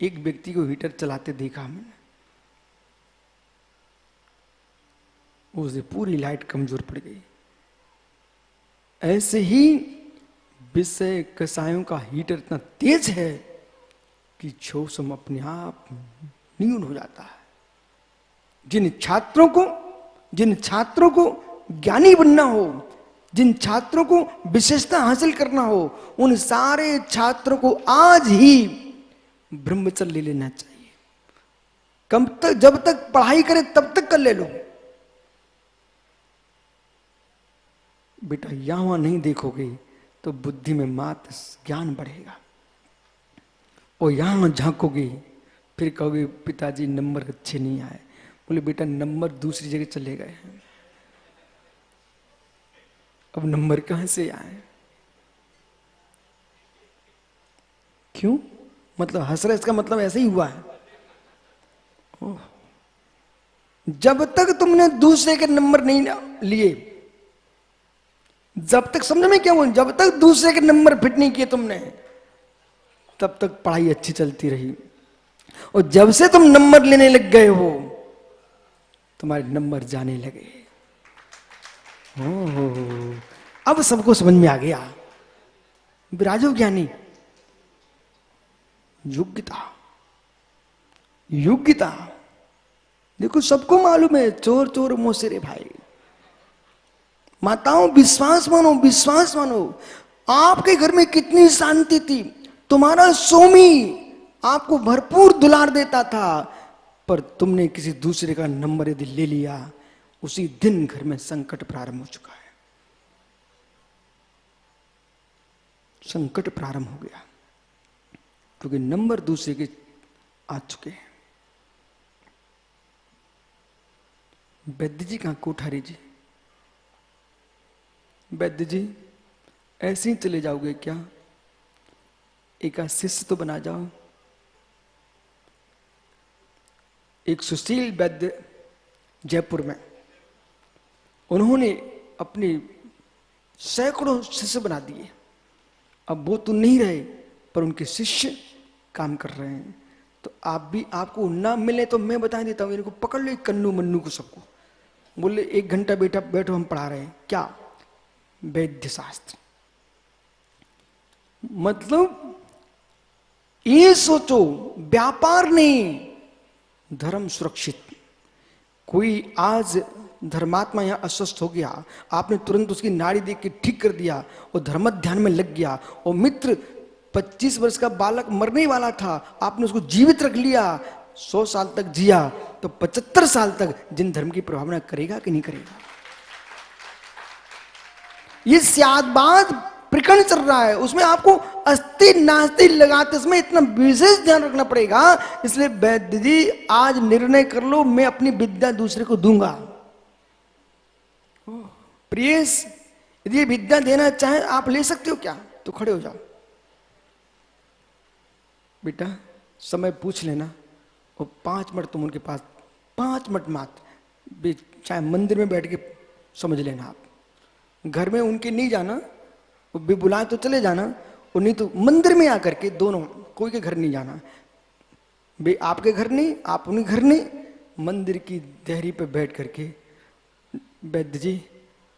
एक व्यक्ति को हीटर चलाते देखा मैंने, उसे पूरी लाइट कमजोर पड़ गई। ऐसे ही विषय कसायों का हीटर इतना तेज है कि शोषम अपने आप न्यून हो जाता है। जिन छात्रों को ज्ञानी बनना हो, जिन छात्रों को विशेषता हासिल करना हो, उन सारे छात्रों को आज ही ब्रह्मचर्य ले लेना चाहिए। कब तक? जब तक पढ़ाई करे तब तक कर ले लो। बेटा यहां नहीं देखोगे तो बुद्धि में मात्र ज्ञान बढ़ेगा, और यहां झांकोगे फिर कहोगे पिताजी नंबर अच्छे नहीं आए। बोले बेटा नंबर दूसरी जगह चले गए हैं, अब नंबर कहां से आए? क्यों? मतलब हंस रहे, इसका मतलब ऐसे ही हुआ है। जब तक तुमने दूसरे के नंबर नहीं लिए, जब तक, समझ में क्या हुआ, जब तक दूसरे के नंबर फिट नहीं किए तुमने, तब तक पढ़ाई अच्छी चलती रही। और जब से तुम नंबर लेने लग गए हो, तुम्हारे नंबर जाने लगे। अब सबको समझ में आ गया। विराजो ज्ञानी, योग्यता, योग्यता। देखो सबको मालूम है, चोर चोर मोसेरे भाई। माताओं विश्वास मानो, विश्वास मानो। आपके घर में कितनी शांति थी, तुम्हारा स्वामी आपको भरपूर दुलार देता था, पर तुमने किसी दूसरे का नंबर यदि ले लिया, उसी दिन घर में संकट प्रारंभ हो चुका है। संकट प्रारंभ हो गया, क्योंकि नंबर दूसरे के आ चुके हैं। वैद्य जी कहां? कोठारी जी। वैद्य जी ऐसे ही चले जाओगे क्या? एक शिष्य तो बना जाओ। एक सुशील वैद्य जयपुर में, उन्होंने अपनी सैकड़ों शिष्य बना दिए। अब वो तो नहीं रहे पर उनके शिष्य काम कर रहे हैं। तो आप भी, आपको ना मिले तो मैं बता देता हूँ, इनको पकड़ लो कन्नू मन्नू को सबको, बोले 1 घंटा बैठो हम पढ़ा रहे हैं क्या, वैद्य शास्त्र। मतलब ये सोचो, व्यापार नहीं, धर्म सुरक्षित। कोई आज धर्मात्मा यहां अस्वस्थ हो गया, आपने तुरंत उसकी नाड़ी देख के ठीक कर दिया, और धर्म ध्यान में लग गया। और मित्र 25 वर्ष का बालक मरने वाला था, आपने उसको जीवित रख लिया, 100 साल तक जिया, तो 75 साल तक जिन धर्म की प्रभावना करेगा कि नहीं करेगा। ये स्यादबाद प्रकरण चल रहा है, उसमें आपको अस्ति नास्ति लगाते इसमें इतना विशेष ध्यान रखना पड़ेगा। इसलिए वैद्य जी आज निर्णय कर लो, मैं अपनी विद्या दूसरे को दूंगा। प्रियेश, यदि ये विद्या देना चाहे आप ले सकते हो क्या, तो खड़े हो जाओ। बेटा समय पूछ लेना, और 5 मिनट तुम उनके पास, 5 मिनट मात्र, चाहे मंदिर में बैठ के समझ लेना। आप घर में उनके नहीं जाना, वो भी बुलाए तो चले जाना, और नहीं तो मंदिर में आकर के, दोनों, कोई के घर नहीं जाना, बे आपके घर नहीं, आप उनके घर नहीं, मंदिर की देहरी पे बैठ करके, वैद्य जी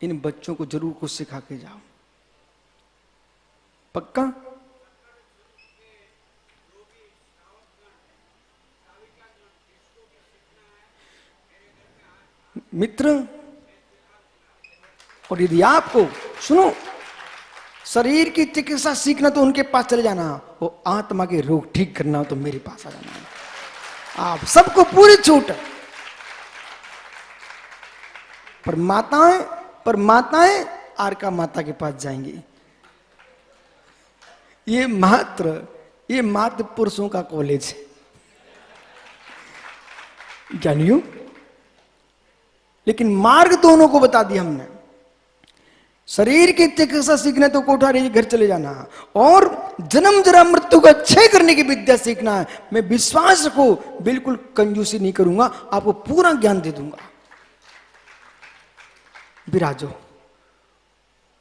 इन बच्चों को जरूर कुछ सिखा के जाओ। पक्का? मित्र, और यदि आपको, सुनो, शरीर की चिकित्सा सीखना तो उनके पास चले जाना, वो आत्मा के रोग ठीक करना हो तो मेरे पास आ जाना। आप सबको पूरी छूट। पर माताएं आरका माता के पास जाएंगी। ये मात्र पुरुषों का कॉलेज है, जानियो। लेकिन मार्ग दोनों को बता दिया हमने। शरीर की चिकित्सा सीखना तो कोठारी के घर चले जाना, और जन्म जरा मृत्यु का क्षय करने की विद्या सीखना है। मैं विश्वास रखो, बिल्कुल कंजूसी नहीं करूंगा, आपको पूरा ज्ञान दे दूंगा। विराजो,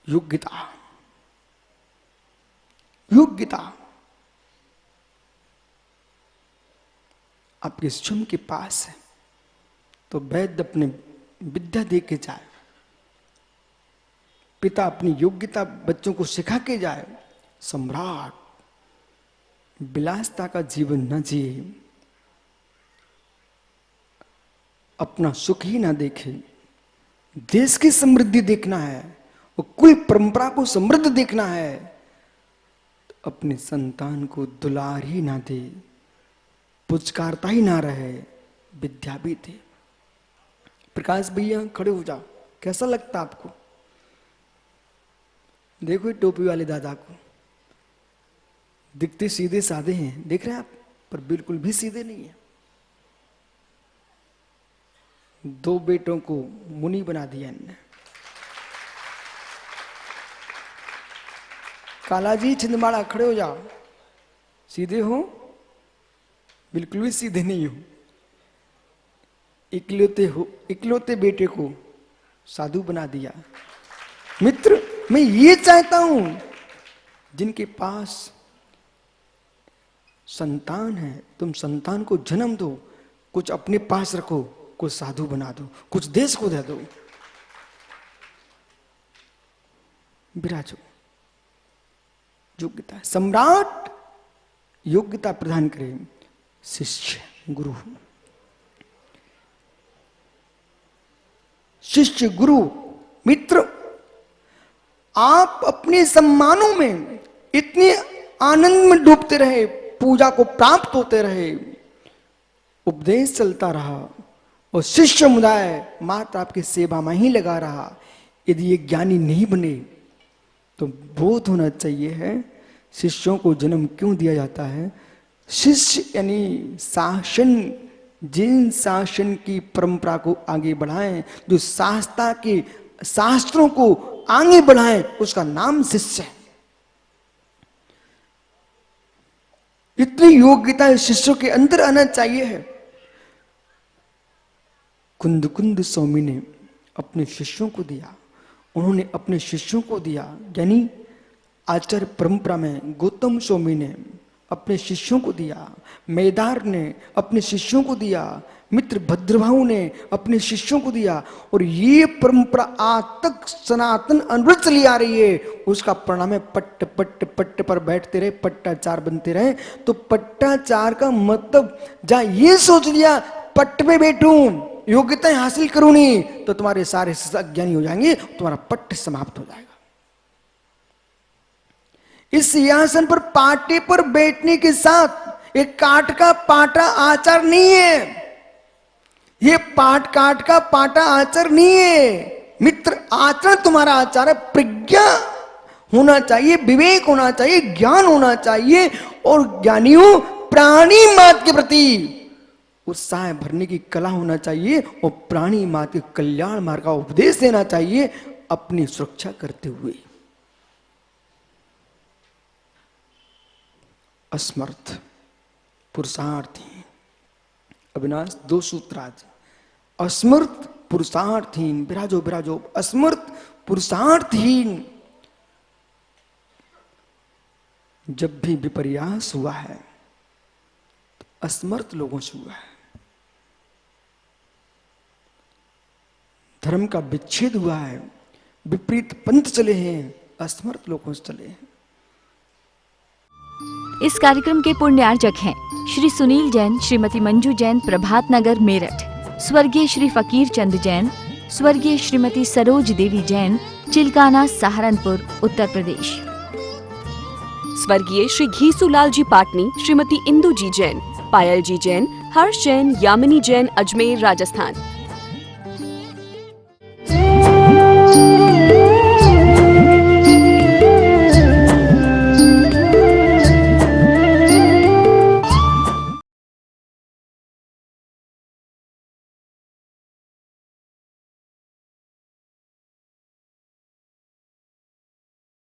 योग्यता, योग्यता आपके स्वयं के पास है, तो वैद्य अपने विद्या दे के जाए, पिता अपनी योग्यता बच्चों को सिखा के जाए। सम्राट विलासता का जीवन न जिए, अपना सुख ही ना देखे, देश की समृद्धि देखना है, और कुल परंपरा को समृद्ध देखना है, तो अपने संतान को दुलार ही ना दे, पुचकारता ही ना रहे, विद्या भी दे। प्रकाश भैया खड़े हो जाओ, कैसा लगता आपको? देखो टोपी वाले दादा को, दिखते सीधे साधे हैं, देख रहे हैं आप, पर बिल्कुल भी सीधे नहीं है। 2 बेटों को मुनि बना दिया इनने। कालाजी छिंदमाड़ा खड़े हो जाओ, सीधे हो? बिल्कुल भी सीधे नहीं हो। इकलौते बेटे को साधु बना दिया। मित्र, मैं ये चाहता हूं, जिनके पास संतान है, तुम संतान को जन्म दो, कुछ अपने पास रखो, कुछ साधु बना दो, कुछ देश को दे दो। विराजो, योग्यता, सम्राट योग्यता प्रदान करे, शिष्य गुरु, शिष्य गुरु मित्र। आप अपने सम्मानों में इतने आनंद में डूबते रहे, पूजा को प्राप्त होते रहे, उपदेश चलता रहा, और शिष्य समुदाय मात्र आपकी सेवा में ही लगा रहा। यदि ये ज्ञानी नहीं बने तो बोध होना चाहिए है शिष्यों को जन्म क्यों दिया जाता है। शिष्य यानी शासन, जिन शासन की परंपरा को आगे बढ़ाएं, जो शास्त्रों को आगे बढ़ाएं, उसका नाम शिष्य है। इतनी योग्यता शिष्यों के अंदर आना चाहिए है। कुंद स्वामी ने अपने शिष्यों को दिया, उन्होंने अपने शिष्यों को दिया, यानी आचार्य परंपरा में गौतम स्वामी ने अपने शिष्यों को दिया, मेदार ने अपने शिष्यों को दिया, मित्र भद्रभाऊ ने अपने शिष्यों को दिया, और ये परंपरा आज तक सनातन अनुव्रत चली आ रही है। उसका परिणाम है पट्ट पट्ट पट्ट पर बैठते रहे, पट्टाचार बनते रहे। तो पट्टाचार का मतलब जहां ये सोच लिया पट्ट पे बैठूं, योग्यताएं हासिल करूं नहीं, तो तुम्हारे सारे अज्ञानी हो जाएंगे, तुम्हारा पट्ट समाप्त हो जाएगा। इस सिंहासन पर पाटे पर बैठने के साथ एक काट का पाटा आचार नहीं है, ये पाट काट का पाटा आचार नहीं है मित्र। आचरण तुम्हारा आचार है, प्रज्ञा होना चाहिए, विवेक होना चाहिए, ज्ञान होना चाहिए, और ज्ञानियों प्राणी मात्र के प्रति उत्साह भरने की कला होना चाहिए, और प्राणी मात्र के कल्याण मार्ग का उपदेश देना चाहिए अपनी सुरक्षा करते हुए। असमर्थ पुरुषार्थहीन, अविनाश 2 सूत्र आज। असमर्थ पुरुषार्थहीन, विराजो विराजो, असमर्थ पुरुषार्थहीन। जब भी विपर्यास हुआ है तो असमर्थ लोगों से हुआ है, धर्म का विच्छेद हुआ है, विपरीत पंथ चले हैं, असमर्थ लोगों से चले हैं। इस कार्यक्रम के पुण्यार्चक हैं श्री सुनील जैन, श्रीमती मंजू जैन, प्रभात नगर मेरठ, स्वर्गीय श्री फकीर चंद जैन, स्वर्गीय श्रीमती सरोज देवी जैन, चिलकाना सहारनपुर, उत्तर प्रदेश। स्वर्गीय श्री घीसूलाल जी पाटनी, श्रीमती इंदू जी जैन, पायल जी जैन, हर्ष जैन, यामिनी जैन, अजमेर, राजस्थान।